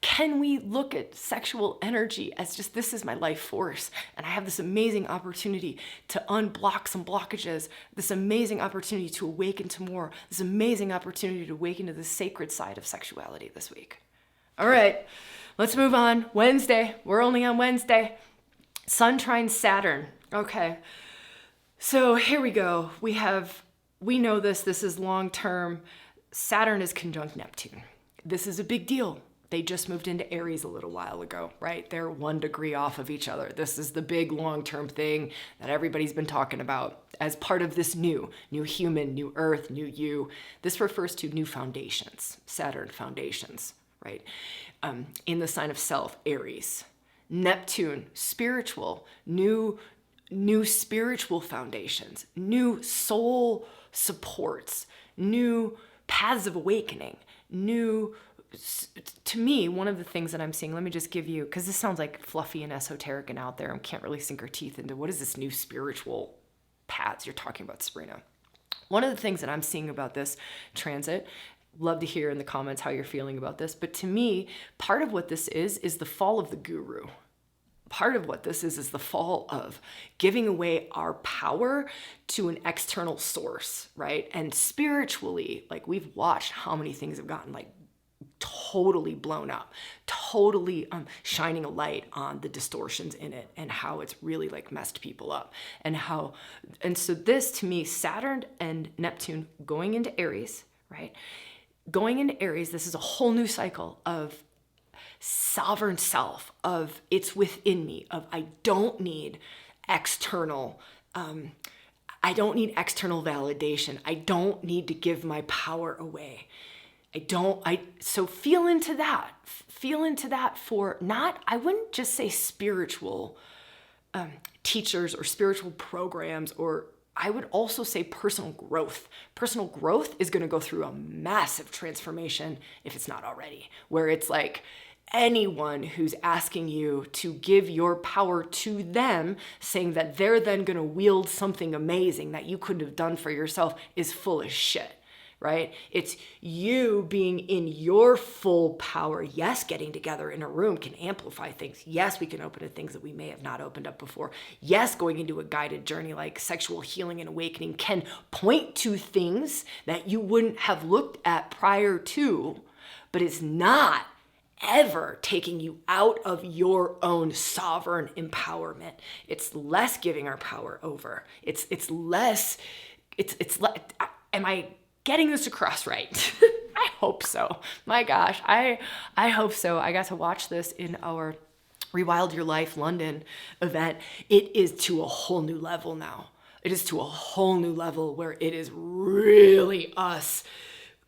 Can we look at sexual energy as just, this is my life force, and I have this amazing opportunity to unblock some blockages, this amazing opportunity to awaken to more, this amazing opportunity to awaken to the sacred side of sexuality this week. All right, let's move on. Wednesday, we're only on Wednesday. Sun trines Saturn. Okay, so here we go. We know this is long-term. Saturn is conjunct Neptune. This is a big deal. They just moved into Aries a little while ago, right? They're 1 degree off of each other. This is the big long-term thing that everybody's been talking about as part of this new human, new earth, new you. This refers to new foundations, Saturn foundations, right? In the sign of self, Aries. Neptune, spiritual, new spiritual foundations, new soul supports, new paths of awakening, to me, one of the things that I'm seeing, let me just give you, because this sounds like fluffy and esoteric and out there and can't really sink our teeth into what is this new spiritual paths you're talking about, Sabrina. One of the things that I'm seeing about this transit, love to hear in the comments how you're feeling about this, but to me, part of what this is the fall of the guru. Part of what this is the fall of giving away our power to an external source, right? And spiritually, like, we've watched how many things have gotten like totally blown up, totally shining a light on the distortions in it and how it's really like messed people up and so this, to me, Saturn and Neptune going into Aries, right? Going into Aries, this is a whole new cycle of sovereign self, of it's within me, of I don't need external validation. I don't need to give my power away. So feel into that for not, I wouldn't just say spiritual teachers or spiritual programs, or I would also say personal growth. Personal growth is going to go through a massive transformation if it's not already, where it's like anyone who's asking you to give your power to them, saying that they're then going to wield something amazing that you couldn't have done for yourself, is full of shit. Right? It's you being in your full power. Yes, getting together in a room can amplify things. Yes, we can open to things that we may have not opened up before. Yes, going into a guided journey like sexual healing and awakening can point to things that you wouldn't have looked at prior to, but it's not ever taking you out of your own sovereign empowerment. It's less giving our power over. It's less, am I getting this across right? I hope so. My gosh, I hope so. I got to watch this in our Rewild Your Life London event. It is to a whole new level now. It is to a whole new level where it is really us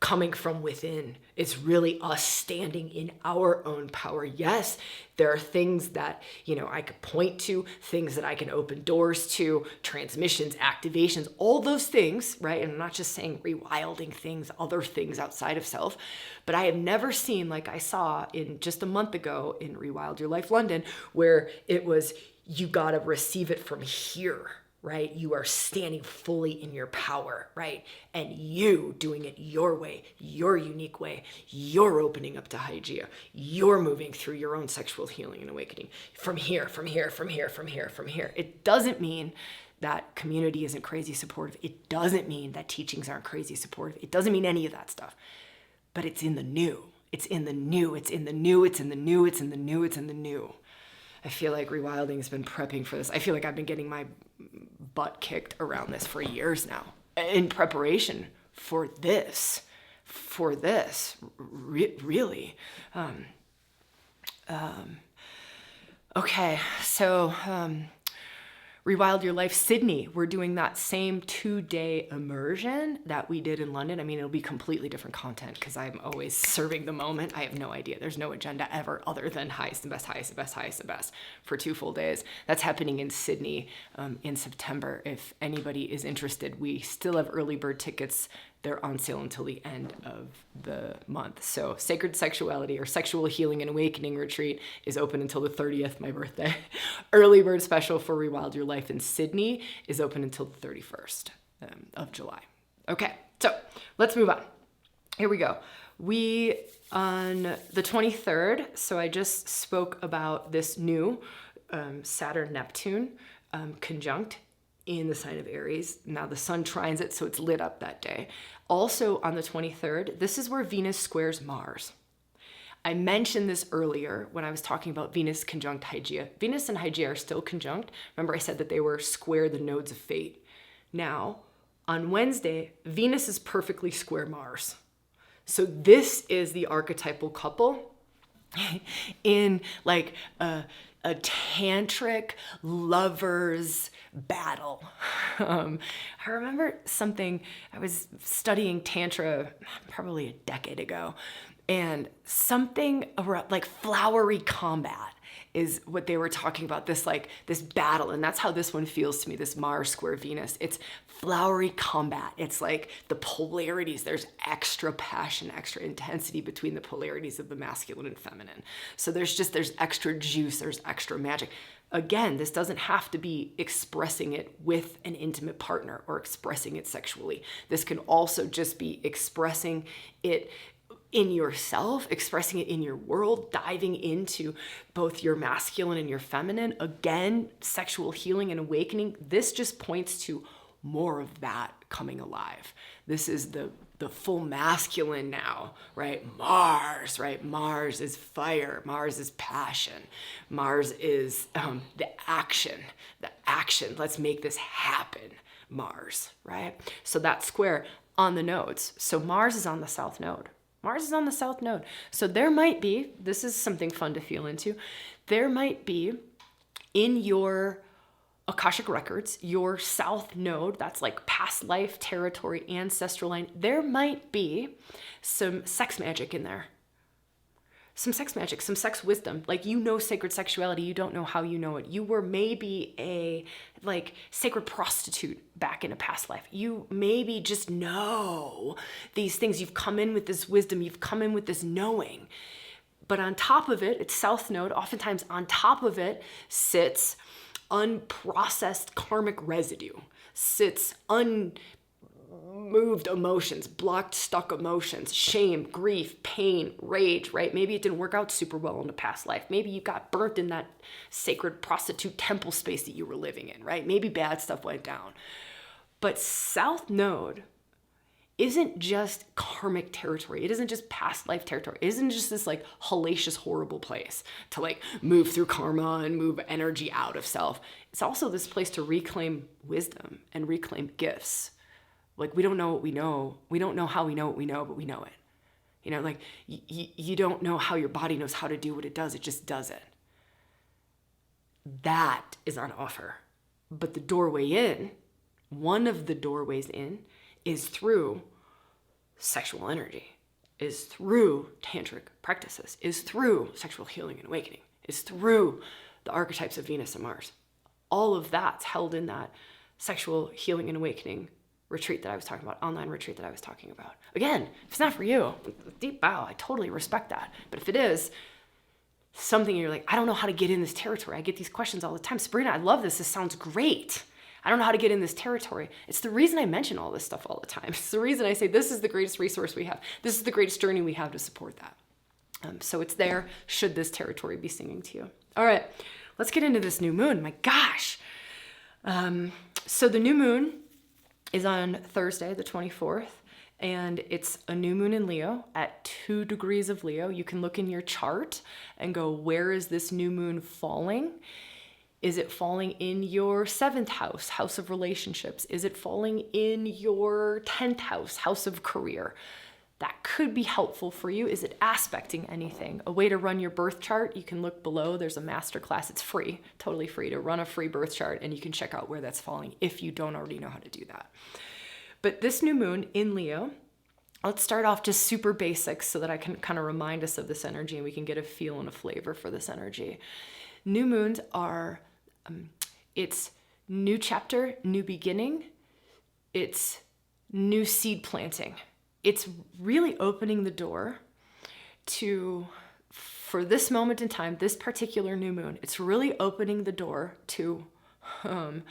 coming from within. It's really us standing in our own power. Yes, there are things that, I could point to, things that I can open doors to, transmissions, activations, all those things, right? And I'm not just saying rewilding things, other things outside of self, but I have never seen, like I saw in just a month ago in Rewild Your Life London, where it was, you got to receive it from here. Right? You are standing fully in your power, right? And you doing it your way, your unique way. You're opening up to Hygeia. You're moving through your own sexual healing and awakening from here. It doesn't mean that community isn't crazy supportive. It doesn't mean that teachings aren't crazy supportive. It doesn't mean any of that stuff. But it's in the new. It's in the new. It's in the new. It's in the new. It's in the new. It's in the new. I feel like Rewilding has been prepping for this. I feel like I've been getting my butt kicked around this for years now in preparation for this, really. Okay, so Rewild Your Life Sydney, we're doing that same 2-day immersion that we did in London. I mean, it'll be completely different content because I'm always serving the moment. I have no idea. There's no agenda ever other than highest and best, highest and best, highest and best for 2 full days. That's happening in Sydney in September. If anybody is interested, we still have early bird tickets. They're on sale until the end of the month. So Sacred Sexuality or Sexual Healing and Awakening Retreat is open until the 30th, my birthday. Early bird special for Rewild Your Life in Sydney is open until the 31st of July. Okay, so let's move on. Here we go. We, on the 23rd, so I just spoke about this new Saturn-Neptune conjunct in the sign of Aries. Now the sun trines it, so it's lit up that day. Also on the 23rd, this is where Venus squares Mars. I mentioned this earlier when I was talking about Venus conjunct Hygeia. Venus and Hygeia are still conjunct. Remember I said that they were square the nodes of fate. Now, on Wednesday, Venus is perfectly square Mars. So this is the archetypal couple in like a tantric lovers battle. I remember something, I was studying Tantra probably a decade ago, and something around like flowery combat is what they were talking about, this battle. And that's how this one feels to me, this Mars square Venus. It's flowery combat. It's like the polarities. There's extra passion, extra intensity between the polarities of the masculine and feminine. So there's extra juice, there's extra magic. Again, this doesn't have to be expressing it with an intimate partner or expressing it sexually. This can also just be expressing it in yourself, expressing it in your world, diving into both your masculine and your feminine. Again, sexual healing and awakening. This just points to more of that coming alive. This is the full masculine now, right? Mars, right? Mars is fire. Mars is passion. Mars is the action. Let's make this happen. Mars, right? So that square on the nodes. So Mars is on the south node. Mars is on the south node. So there might be, this is something fun to feel into, there might be in your Akashic records, your south node, that's like past life, territory, ancestral line, there might be some sex magic in there. Some sex magic, some sex wisdom. Like, you know sacred sexuality, you don't know how you know it. You were maybe a sacred prostitute back in a past life. You maybe just know these things. You've come in with this wisdom, you've come in with this knowing. But on top of it, it's south node, oftentimes on top of it sits unprocessed karmic residue, sits unmoved emotions, blocked, stuck emotions, shame, grief, pain, rage, right? Maybe it didn't work out super well in a past life. Maybe you got burnt in that sacred prostitute temple space that you were living in, right? Maybe bad stuff went down. But South Node isn't just karmic territory. It isn't just past life territory. It isn't just this hellacious, horrible place to move through karma and move energy out of self. It's also this place to reclaim wisdom and reclaim gifts. Like, we don't know what we know. We don't know how we know what we know, but we know it. You know, like, you don't know how your body knows how to do what it does. It just does it. That is on offer. But the doorway in, one of the doorways in, is through sexual energy, is through tantric practices, is through sexual healing and awakening, is through the archetypes of Venus and Mars. All of that's held in that sexual healing and awakening retreat that I was talking about, online retreat that I was talking about. Again, if it's not for you, deep bow, I totally respect that. But if it is something you're like, I don't know how to get in this territory. I get these questions all the time. Sabrina, I love this. This sounds great. I don't know how to get in this territory. It's the reason I mention all this stuff all the time. It's the reason I say this is the greatest resource we have. This is the greatest journey we have to support that. So it's there should this territory be singing to you. All right, let's get into this new moon. My gosh. So the new moon is on Thursday, the 24th, and it's a new moon in Leo at 2 degrees of Leo. You can look in your chart and go, where is this new moon falling? Is it falling in your 7th house, house of relationships? Is it falling in your 10th house, house of career? That could be helpful for you. Is it aspecting anything? A way to run your birth chart, you can look below. There's a masterclass. It's free, totally free to run a free birth chart, and you can check out where that's falling if you don't already know how to do that. But this new moon in Leo, let's start off just super basics so that I can kind of remind us of this energy and we can get a feel and a flavor for this energy. New moons are, it's new chapter, new beginning. It's new seed planting. It's really opening the door to, for this moment in time, this particular new moon, it's really opening the door to, gosh,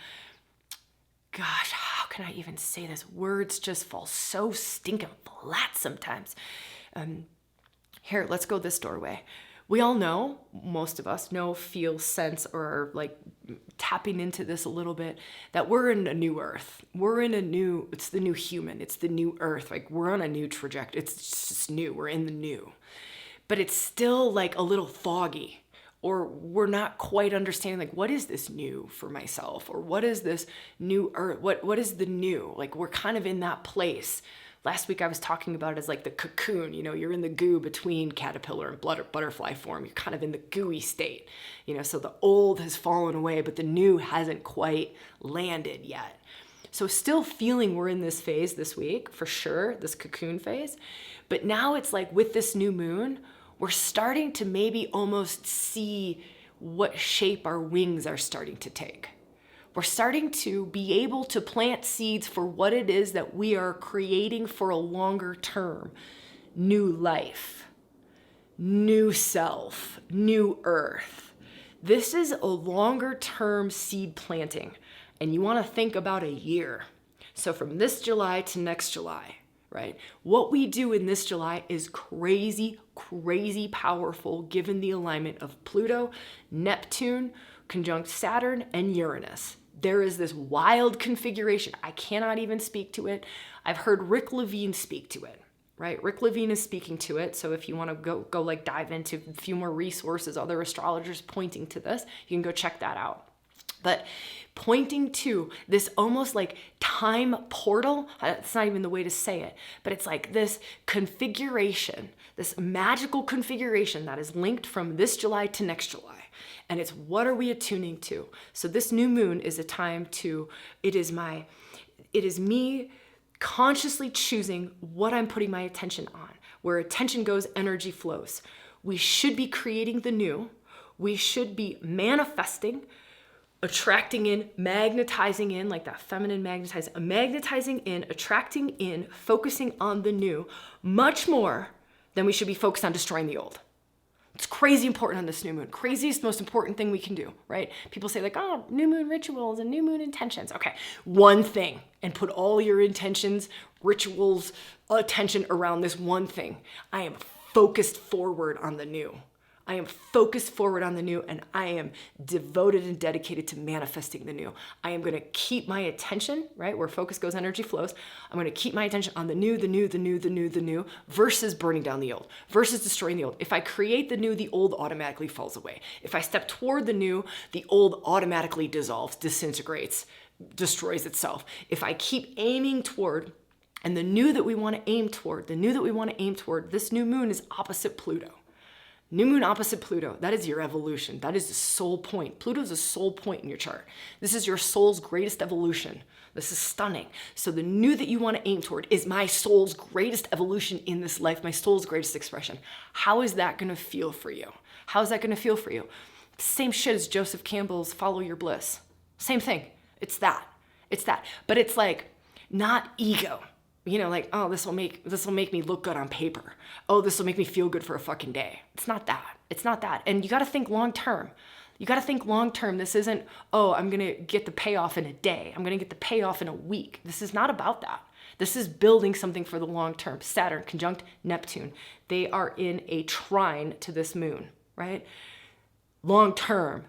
how can I even say this? Words just fall so stinking flat sometimes. Here, let's go this doorway. We all know, most of us know, feel, sense, or are like tapping into this a little bit, that we're in a new earth. It's the new human. It's the new earth. Like, we're on a new trajectory. It's just new. We're in the new. But it's still like a little foggy, or we're not quite understanding, like, what is this new for myself? Or what is this new earth? What is the new? Like, we're kind of in that place. Last week I was talking about it as like the cocoon, you know, you're in the goo between caterpillar and butterfly form. You're kind of in the gooey state, you know, so the old has fallen away, but the new hasn't quite landed yet. So still feeling we're in this phase this week, for sure, this cocoon phase. But now it's like with this new moon, we're starting to maybe almost see what shape our wings are starting to take. We're starting to be able to plant seeds for what it is that we are creating for a longer term. New life, new self, new earth. This is a longer term seed planting, and you want to think about a year. So from this July to next July, right? What we do in this July is crazy, crazy powerful given the alignment of Pluto, Neptune, conjunct Saturn, and Uranus. There is this wild configuration. I cannot even speak to it. I've heard Rick Levine speak to it, right? Rick Levine is speaking to it. So if you want to go like dive into a few more resources, other astrologers pointing to this, you can go check that out. But pointing to this almost like time portal, it's not even the way to say it, but it's like this configuration, this magical configuration that is linked from this July to next July. And it's what are we attuning to? So this new moon is a time to, it is me consciously choosing what I'm putting my attention on. Where attention goes, energy flows. We should be creating the new. We should be manifesting, attracting in, magnetizing in, like that feminine magnetizing in, attracting in, focusing on the new, much more than we should be focused on destroying the old. It's crazy important on this new moon. Craziest, most important thing we can do, right? People say like, oh, new moon rituals and new moon intentions. Okay, one thing, and put all your intentions, rituals, attention around this one thing. I am focused forward on the new. I am focused forward on the new, and I am devoted and dedicated to manifesting the new. I am going to keep my attention, right? Where focus goes, energy flows. I'm going to keep my attention on the new, versus burning down the old, versus destroying the old. If I create the new, the old automatically falls away. If I step toward the new, the old automatically dissolves, disintegrates, destroys itself. If I keep aiming toward, and the new that we want to aim toward, this new moon is opposite Pluto. New moon opposite Pluto, that is your evolution. That is the soul point. Pluto is a soul point in your chart. This is your soul's greatest evolution. This is stunning. So the new that you want to aim toward is my soul's greatest evolution in this life, my soul's greatest expression. How is that going to feel for you? How is that going to feel for you? Same shit as Joseph Campbell's Follow Your Bliss. Same thing. It's that. But it's like not ego. You know, like, oh, this will make me look good on paper. Oh, this will make me feel good for a fucking day. It's not that. And you got to think long term. This isn't, oh, I'm going to get the payoff in a day. I'm going to get the payoff in a week. This is not about that. This is building something for the long term. Saturn, conjunct Neptune. They are in a trine to this moon, right? Long term.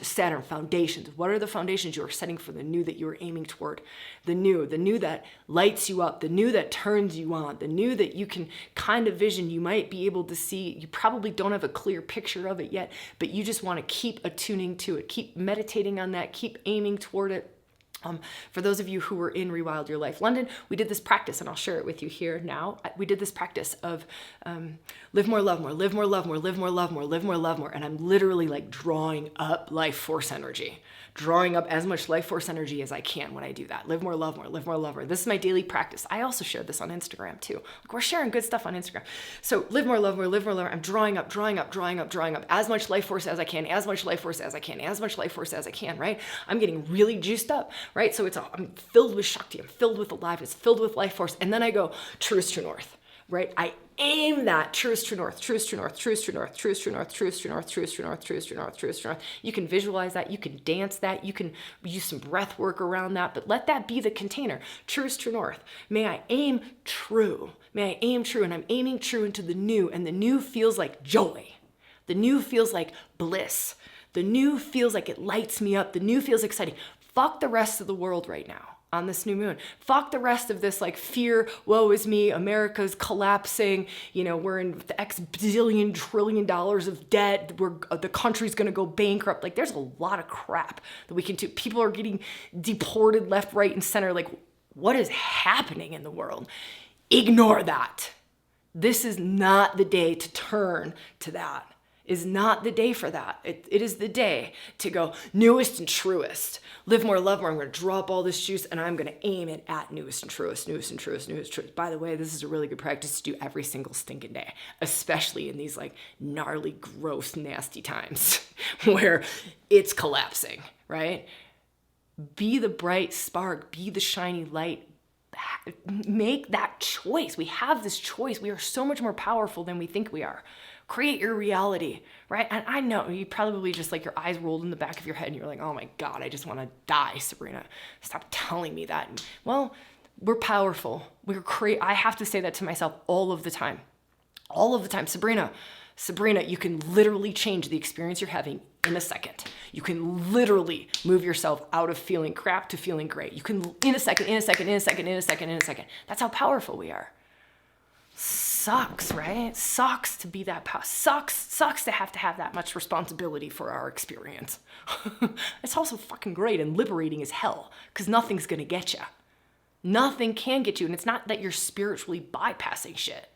Saturn foundations. What are the foundations you are setting for the new that you are aiming toward? The new that lights you up, the new that turns you on, the new that you can kind of vision, you might be able to see. You probably don't have a clear picture of it yet, but you just want to keep attuning to it, keep meditating on that, keep aiming toward it. For those of you who were in Rewild Your Life London, we did this practice, and I'll share it with you here now. We did this practice of live more, love more, live more, love more, live more, love more, live more, love more. And I'm literally like drawing up life force energy, drawing up as much life force energy as I can when I do that. Live more, love more, live more, love more. This is my daily practice. I also shared this on Instagram too. Like, we're sharing good stuff on Instagram. So live more, love more, live more, love more. I'm drawing up as much life force as I can, right? I'm getting really juiced up, right? So I'm filled with Shakti, I'm filled with aliveness, filled with life force. And then I go, truest true north, right? I aim that truest true north. You can visualize that, you can dance that, you can use some breath work around that, but let that be the container. Truest true north. May I aim true, and I'm aiming true into the new, and the new feels like joy. The new feels like bliss. The new feels like it lights me up. The new feels exciting. Fuck the rest of the world right now on this new moon. Fuck the rest of this like fear, woe is me, America's collapsing, you know, we're in the X billion trillion dollars of debt, the country's gonna go bankrupt. Like, there's a lot of crap that we can do. People are getting deported left, right, and center. Like, what is happening in the world? Ignore that. This is not the day to turn to that. Is not the day for that. It is the day to go newest and truest. Live more, love more. I'm going to draw up all this juice and I'm going to aim it at newest and truest. By the way, this is a really good practice to do every single stinking day, especially in these like gnarly, gross, nasty times where it's collapsing, right? Be the bright spark, be the shiny light. Make that choice. We have this choice. We are so much more powerful than we think we are. Create your reality, right? And I know you probably just like your eyes rolled in the back of your head and you're like, oh my God, I just want to die, Sabrina. Stop telling me that. And, well, we're powerful. I have to say that to myself all of the time. Sabrina, you can literally change the experience you're having in a second. You can literally move yourself out of feeling crap to feeling great. You can in a second. That's how powerful we are. Sucks, right? Sucks to be that powerful. Sucks to have that much responsibility for our experience. It's also fucking great and liberating as hell, because nothing's gonna get you. Nothing can get you, and it's not that you're spiritually bypassing shit,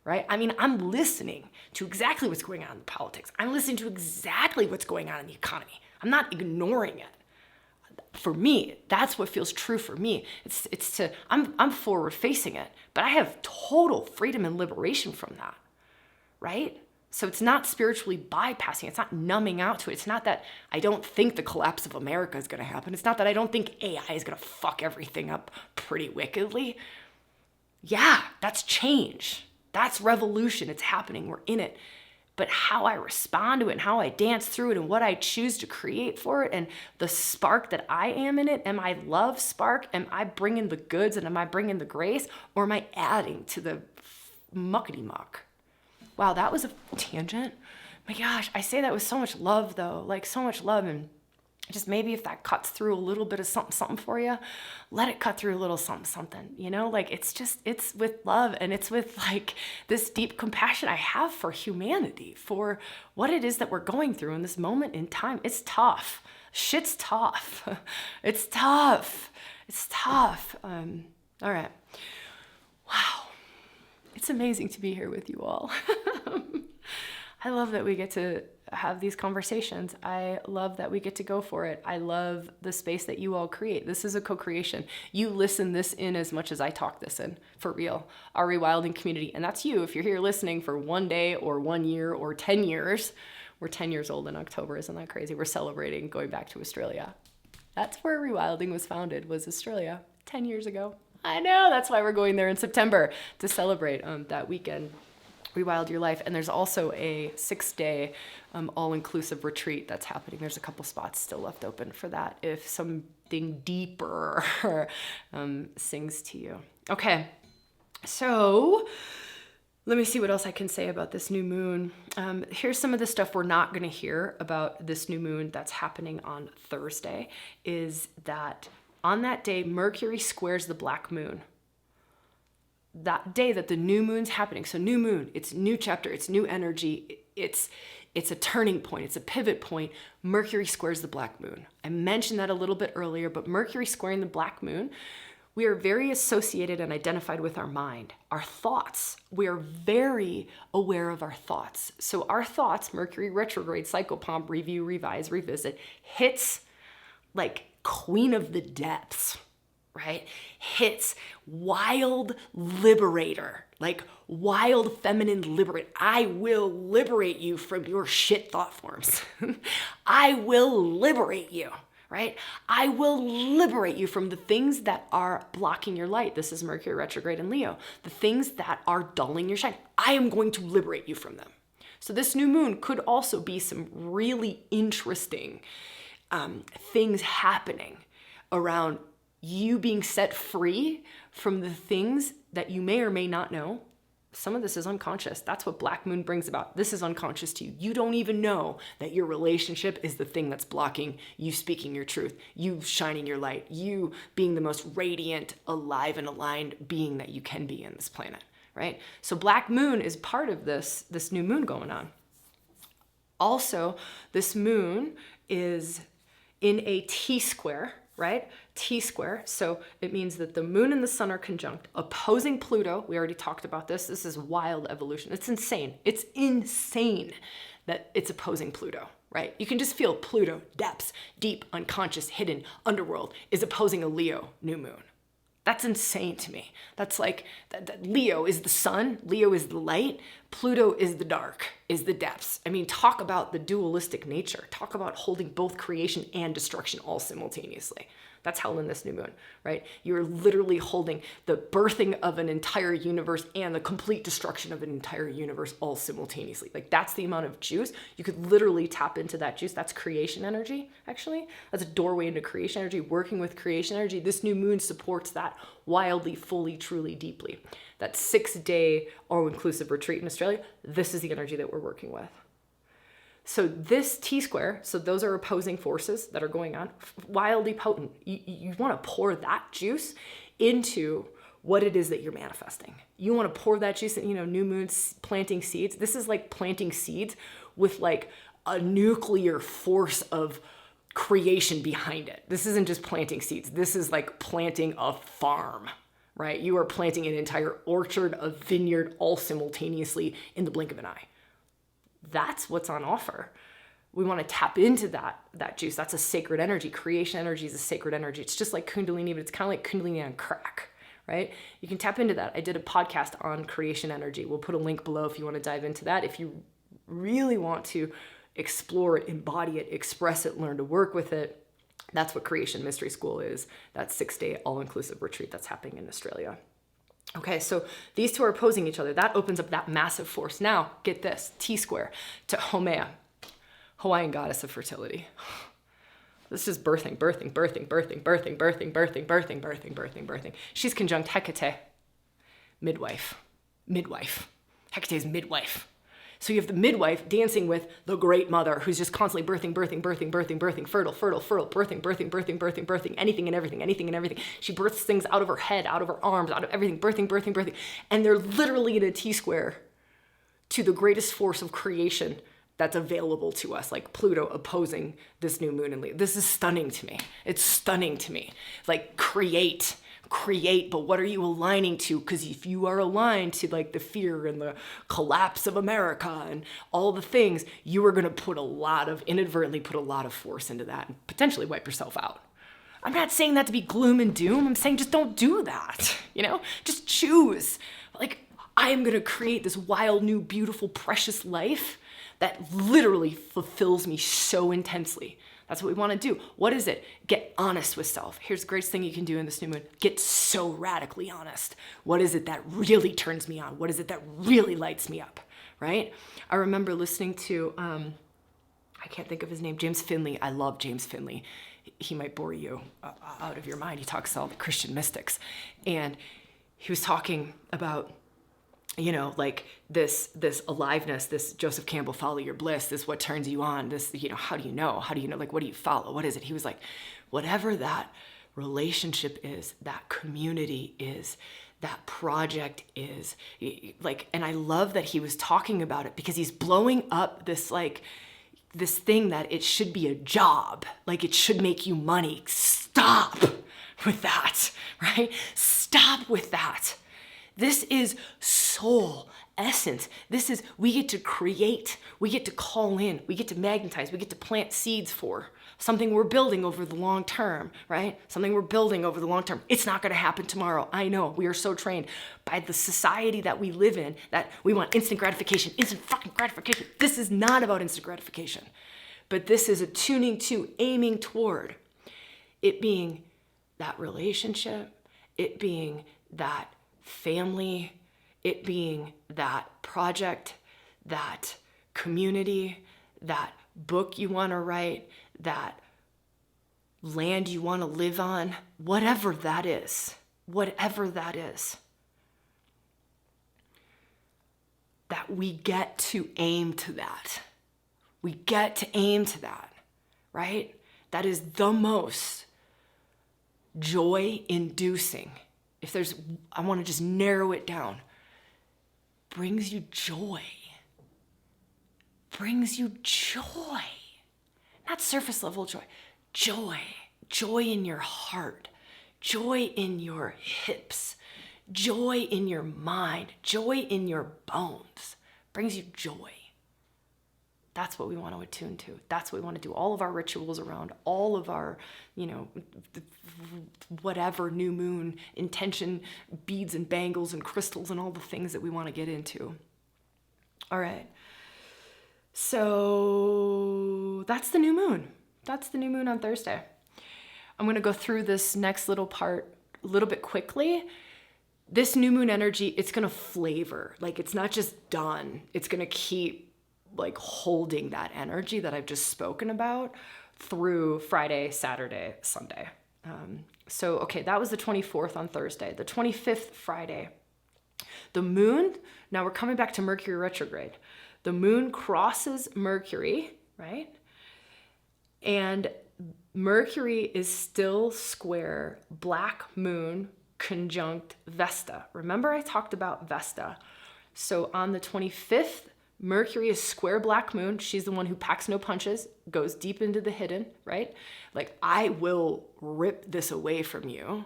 right? I mean, I'm listening to exactly what's going on in politics. I'm listening to exactly what's going on in the economy. I'm not ignoring it. For me, that's what feels true for me. I'm forward facing it, but I have total freedom and liberation from that, right? So it's not spiritually bypassing. It's not numbing out to it. It's not that I don't think the collapse of America is going to happen. It's not that I don't think AI is going to fuck everything up pretty wickedly. Yeah, that's change. That's revolution. It's happening. We're in it. But how I respond to it and how I dance through it and what I choose to create for it and the spark that I am in it, am I love spark? Am I bringing the goods and am I bringing the grace? Or am I adding to the muckety muck? Wow, that was a tangent. My gosh, I say that with so much love though, like so much love, and just maybe if that cuts through a little bit of something for you, let it cut through a little something, you know, like it's with love and it's with like this deep compassion I have for humanity, for what it is that we're going through in this moment in time. It's tough, Shit's tough. It's tough. It's tough. All right. Wow. It's amazing to be here with you all. I love that we get to have these conversations. I love that we get to go for it. I love the space that you all create. This is a co-creation. You listen this in as much as I talk this in, for real. Our Rewilding community, and that's you. If you're here listening for 1 day or 1 year or 10 years, we're 10 years old in October. Isn't that crazy? We're celebrating going back to Australia. That's where Rewilding was founded, was Australia, 10 years ago. I know, that's why we're going there in September to celebrate that weekend. Rewild your life. And there's also a 6-day all-inclusive retreat that's happening. There's a couple spots still left open for that if something deeper sings to you. Okay, so let me see what else I can say about this new moon. Here's some of the stuff we're not going to hear about this new moon that's happening on Thursday, is that on that day, Mercury squares the Black Moon. That day that the new moon's happening. So new moon, it's new chapter, it's new energy, it's a turning point, it's a pivot point. Mercury squares the Black Moon. I mentioned that a little bit earlier, but Mercury squaring the Black Moon, we are very associated and identified with our mind, our thoughts. We are very aware of our thoughts. So our thoughts, Mercury retrograde, psychopomp, review, revise, revisit, hits like queen of the depths, right? Hits wild liberator, like wild feminine liberate. I will liberate you from your shit thought forms. I will liberate you, right? I will liberate you from the things that are blocking your light. This is Mercury retrograde in Leo. The things that are dulling your shine. I am going to liberate you from them. So this new moon could also be some really interesting things happening around you being set free from the things that you may or may not know. Some of this is unconscious. That's what Black Moon brings about. This is unconscious to you. You don't even know that your relationship is the thing that's blocking you speaking your truth, you shining your light, you being the most radiant, alive, and aligned being that you can be in this planet, right? So Black Moon is part of this new moon going on. Also, this moon is in a T-square, right? T-square. So it means that the moon and the sun are conjunct, opposing Pluto. We already talked about this. This is wild evolution. It's insane. It's insane that it's opposing Pluto, right? You can just feel Pluto, depths, deep, unconscious, hidden, underworld, is opposing a Leo new moon. That's insane to me. That's like, that Leo is the sun, Leo is the light, Pluto is the dark, is the depths. I mean, talk about the dualistic nature. Talk about holding both creation and destruction all simultaneously. That's hell in this new moon, right? You're literally holding the birthing of an entire universe and the complete destruction of an entire universe all simultaneously. Like, that's the amount of juice. You could literally tap into that juice. That's creation energy, actually. That's a doorway into creation energy, working with creation energy. This new moon supports that wildly, fully, truly, deeply. That 6-day all-inclusive retreat in Australia, this is the energy that we're working with. So this T-square, so those are opposing forces that are going on, wildly potent. You want to pour that juice into what it is that you're manifesting. You want to pour that juice, new moons, planting seeds. This is like planting seeds with like a nuclear force of creation behind it. This isn't just planting seeds. This is like planting a farm, right? You are planting an entire orchard, a vineyard, all simultaneously in the blink of an eye. That's what's on offer. We want to tap into that juice. That's a sacred energy. Creation energy is a sacred energy. It's just like Kundalini, but it's kind of like Kundalini on crack, right? You can tap into that. I did a podcast on creation energy. We'll put a link below if you want to dive into that. If you really want to explore it, embody it, express it, learn to work with it, that's what Creation Mystery School is. That 6-day all-inclusive retreat that's happening in Australia. Okay, so these two are opposing each other. That opens up that massive force. Now, get this, T-square to Haumea, Hawaiian goddess of fertility. This is birthing. She's conjunct Hecate, midwife. Hecate is midwife. So you have the midwife dancing with the great mother who's just constantly birthing, fertile, birthing, anything and everything. She births things out of her head, out of her arms, out of everything, birthing. And they're literally in a T-square to the greatest force of creation that's available to us, like Pluto opposing this new moon in Leo. This is stunning to me. It's stunning to me. Like create, but what are you aligning to? Because if you are aligned to like the fear and the collapse of America and all the things, you are going to inadvertently put a lot of force into that and potentially wipe yourself out. I'm not saying that to be gloom and doom. I'm saying just don't do that, just choose. Like, I am going to create this wild, new, beautiful, precious life that literally fulfills me so intensely. That's what we want to do. What is it? Get honest with self. Here's the greatest thing you can do in this new moon. Get so radically honest. What is it that really turns me on? What is it that really lights me up, right? I remember listening to, I can't think of his name, James Finley. I love James Finley. He might bore you out of your mind. He talks to all the Christian mystics. And he was talking about, like this aliveness, this Joseph Campbell, follow your bliss, this what turns you on, this, how do you know, like, what do you follow? What is it? He was like, whatever that relationship is, that community is, that project is, like, and I love that he was talking about it because he's blowing up this, like, this thing that it should be a job, like it should make you money. Stop with that, right? Stop with that. This is soul essence. This is, we get to create, we get to call in, we get to magnetize, we get to plant seeds for something we're building over the long term, right? Something we're building over the long term. It's not going to happen tomorrow. I know, we are so trained by the society that we live in that we want instant gratification, instant fucking gratification. This is not about instant gratification, but this is attuning to, aiming toward it being that relationship, it being that family, it being that project, that community, that book you want to write, that land you want to live on, whatever that is, that we get to aim to that. We get to aim to that, right? That is the most joy-inducing. If there's, I want to just narrow it down. Brings you joy. Brings you joy. Not surface level joy. Joy. Joy in your heart. Joy in your hips. Joy in your mind. Joy in your bones. Brings you joy. That's what we want to attune to. That's what we want to do. All of our rituals around, all of our, whatever new moon intention, beads and bangles and crystals and all the things that we want to get into. All right. So that's the new moon. That's the new moon on Thursday. I'm going to go through this next little part a little bit quickly. This new moon energy, it's going to flavor. Like, it's not just done. It's going to keep like holding that energy that I've just spoken about through Friday, Saturday, Sunday. Okay, that was the 24th on Thursday. The 25th, Friday. The moon, now we're coming back to Mercury retrograde. The moon crosses Mercury, right? And Mercury is still square Black Moon conjunct Vesta. Remember I talked about Vesta. So on the 25th, Mercury is square Black Moon. She's the one who packs no punches, goes deep into the hidden, right? Like, I will rip this away from you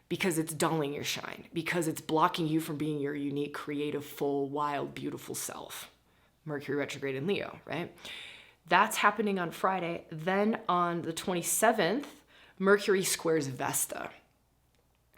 because it's dulling your shine, because it's blocking you from being your unique, creative, full, wild, beautiful self. Mercury retrograde in Leo, right? That's happening on Friday. Then on the 27th, Mercury squares Vesta.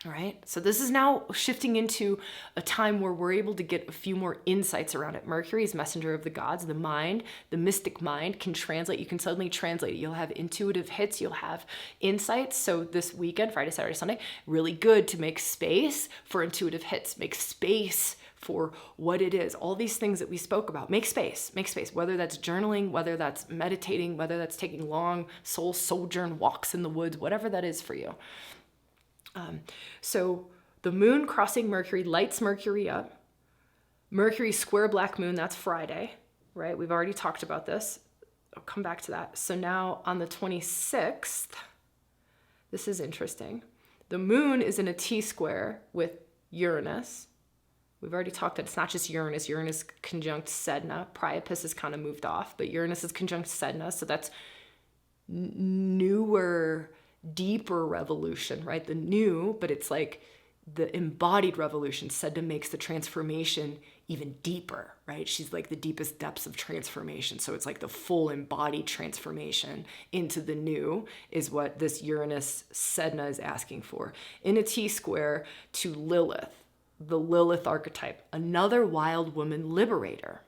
All right, so this is now shifting into a time where we're able to get a few more insights around it. Mercury is messenger of the gods, the mind, the mystic mind can translate. You can suddenly translate it. You'll have intuitive hits. You'll have insights. So this weekend, Friday, Saturday, Sunday, really good to make space for intuitive hits. Make space for what it is. All these things that we spoke about. Make space, whether that's journaling, whether that's meditating, whether that's taking long soul sojourn walks in the woods, whatever that is for you. So the moon crossing Mercury lights Mercury up. Mercury square Black Moon, that's Friday, right? We've already talked about this. I'll come back to that. So now on the 26th, this is interesting. The moon is in a T-square with Uranus, We've already talked that it's not just Uranus. Uranus conjunct Sedna. Priapus has kind of moved off, but Uranus is conjunct Sedna. So that's newer, deeper revolution, right? The new, but it's like the embodied revolution. Sedna makes the transformation even deeper, right? She's like the deepest depths of transformation. So it's like the full embodied transformation into the new is what this Uranus Sedna is asking for. In a T-square to Lilith, the Lilith archetype, another wild woman liberator.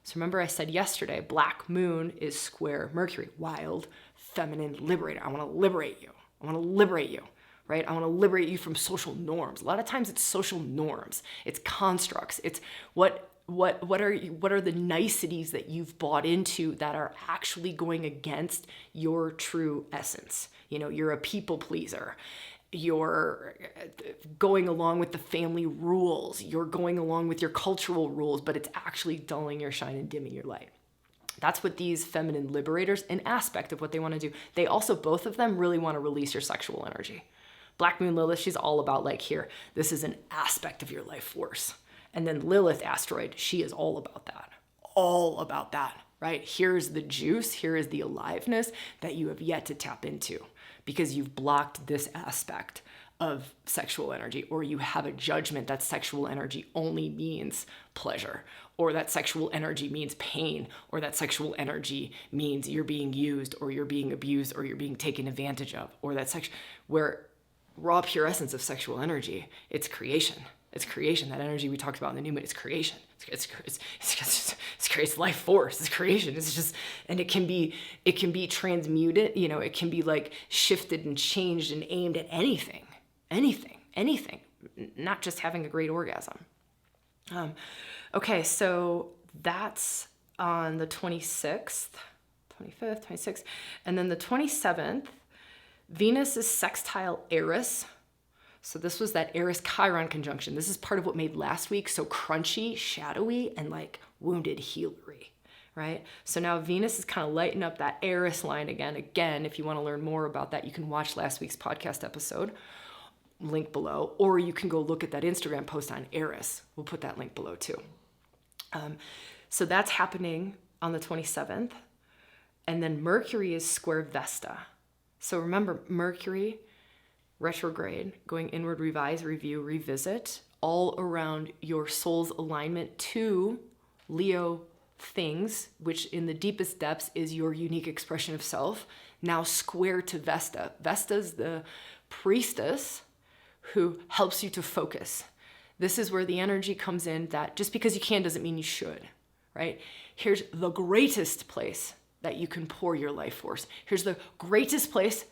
So remember I said yesterday, Black Moon is square Mercury, wild, feminine liberator. I want to liberate you. I want to liberate you, right? I want to liberate you from social norms. A lot of times it's social norms. It's constructs. It's what are the niceties that you've bought into that are actually going against your true essence. You know, you're a people pleaser. You're going along with the family rules. You're going along with your cultural rules, but it's actually dulling your shine and dimming your light. That's what these feminine liberators, an aspect of what they want to do. They also, both of them, really want to release your sexual energy. Black Moon Lilith, she's all about like, here, this is an aspect of your life force. And then Lilith asteroid, she is all about that, right? Here's the juice, here is the aliveness that you have yet to tap into because you've blocked this aspect of sexual energy, or you have a judgment that sexual energy only means pleasure, or that sexual energy means pain, or that sexual energy means you're being used, or you're being abused, or you're being taken advantage of, or that where raw pure essence of sexual energy, it's creation. It's creation. That energy we talked about in the new moon, it's creation. It's creates life force. It's creation. It's just, and it can be transmuted. You know, it can be like shifted and changed and aimed at anything, not just having a great orgasm. Okay, so that's on the 26th, 25th, 26th, and then the 27th, Venus is sextile Eris. So this was that Eris-Chiron conjunction. This is part of what made last week so crunchy, shadowy, and like wounded healery, right? So now Venus is kind of lighting up that Eris line again. Again, if you want to learn more about that, you can watch last week's podcast episode, link below, or you can go look at that Instagram post on Eris. We'll put that link below too. So that's happening on the 27th. And then Mercury is square Vesta. So remember, Mercury retrograde, going inward, revise, review, revisit, all around your soul's alignment to Leo things, which in the deepest depths is your unique expression of self, now square to Vesta. Vesta's the priestess who helps you to focus. This is where the energy comes in that just because you can doesn't mean you should, right? Here's the greatest place that you can pour your life force. Here's the greatest place,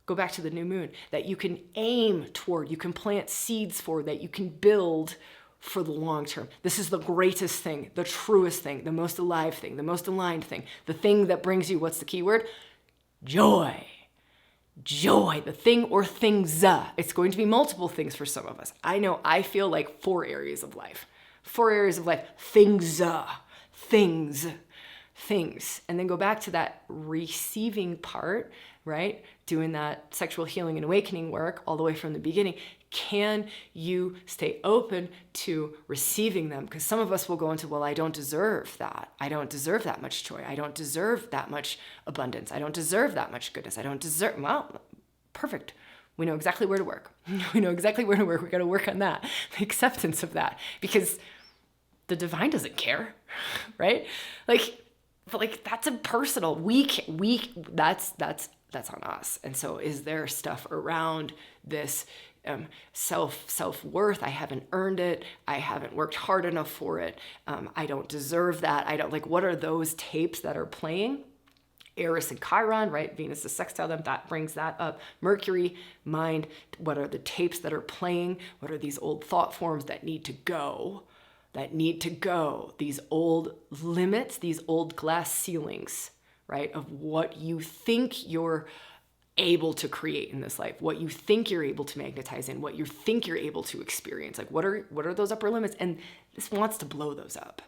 go back to the new moon, that you can aim toward, you can plant seeds for, that you can build for the long term. This is the greatest thing, the truest thing, the most alive thing, the most aligned thing, the thing that brings you, what's the key word? Joy. Joy, the thing or things. It's going to be multiple things for some of us. I know I feel like 4 areas of life. 4 areas of life. Things. And then go back to that receiving part, right? Doing that sexual healing and awakening work all the way from the beginning. Can you stay open to receiving them? Because some of us will go into, well, I don't deserve that. I don't deserve that much joy. I don't deserve that much abundance. I don't deserve that much goodness. I don't deserve, well, perfect. We know exactly where to work. We know exactly where to work. We got to work on that, the acceptance of that, because the divine doesn't care, right? Like that's impersonal. That's on us. And so is there stuff around this self-worth? I haven't earned it. I haven't worked hard enough for it. I don't deserve that. I don't, like, what are those tapes that are playing? Eris and Chiron, right? Venus is sextile them. That brings that up. Mercury, mind. What are the tapes that are playing? What are these old thought forms that need to go? These old limits, these old glass ceilings, right? Of what you think you're able to create in this life, what you think you're able to magnetize in, what you think you're able to experience. Like, what are those upper limits? And this wants to blow those up.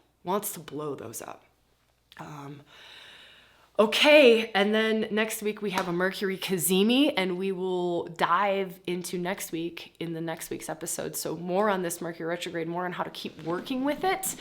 Okay, and then next week we have a Mercury Cazimi, and we will dive into next week in the next week's episode. So more on this Mercury retrograde, more on how to keep working with it.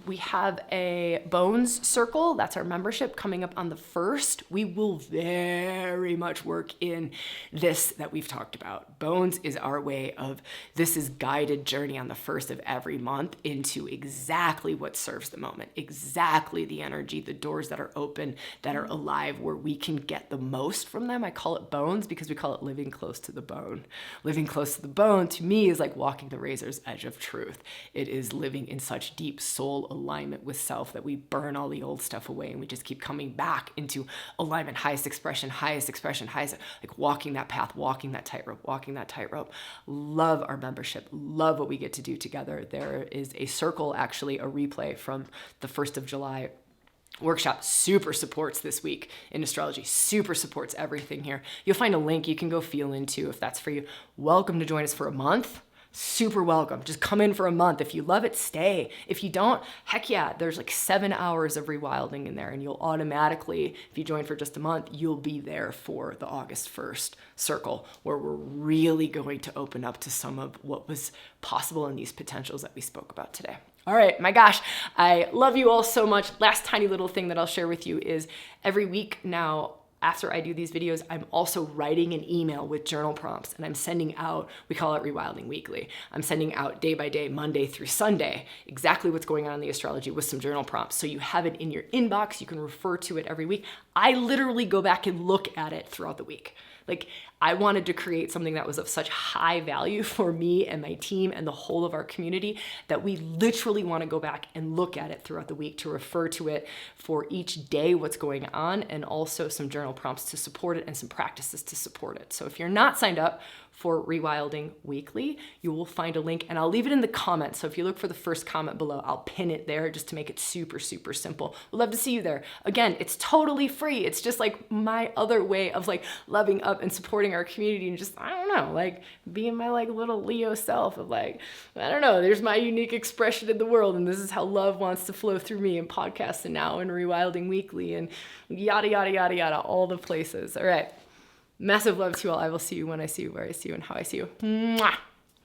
We have a Bones Circle, that's our membership, coming up on the 1st. We will very much work in this that we've talked about. Bones is our way of, this is guided journey on the 1st of every month into exactly what serves the moment, exactly the energy, the doors that are open, that are alive, where we can get the most from them. I call it bones because we call it living close to the bone. Living close to the bone to me is like walking the razor's edge of truth. It is living in such deep soul alignment with self that we burn all the old stuff away and we just keep coming back into alignment, highest expression, like walking that path, walking that tightrope. Love our membership, love what we get to do together. There is a circle, actually a replay from the 1st of July workshop, super supports this week in astrology, super supports everything here. You'll find a link you can go feel into if that's for you. Welcome to join us for a month. Super welcome. Just come in for a month. If you love it, stay. If you don't, heck yeah, there's like 7 hours of rewilding in there, and you'll automatically, if you join for just a month, you'll be there for the August 1st circle, where we're really going to open up to some of what was possible in these potentials that we spoke about today. All right, my gosh, I love you all so much. Last tiny little thing that I'll share with you is every week now, after I do these videos, I'm also writing an email with journal prompts, and I'm sending out, we call it Rewilding Weekly. I'm sending out day by day, Monday through Sunday, exactly what's going on in the astrology with some journal prompts. So you have it in your inbox, you can refer to it every week. I literally go back and look at it throughout the week. Like, I wanted to create something that was of such high value for me and my team and the whole of our community that we literally want to go back and look at it throughout the week, to refer to it for each day, what's going on, and also some journal prompts to support it and some practices to support it. So if you're not signed up for Rewilding Weekly, you will find a link, and I'll leave it in the comments. So if you look for the first comment below, I'll pin it there just to make it super, super simple. We'd love to see you there. Again, it's totally free. It's just like my other way of like loving up and supporting our community and just, I don't know, like being my like little Leo self of like, I don't know, there's my unique expression in the world, and this is how love wants to flow through me in podcasts and now in Rewilding Weekly and yada, yada, yada, yada, all the places. All right. Massive love to you all. I will see you when I see you, where I see you, and how I see you. Mwah!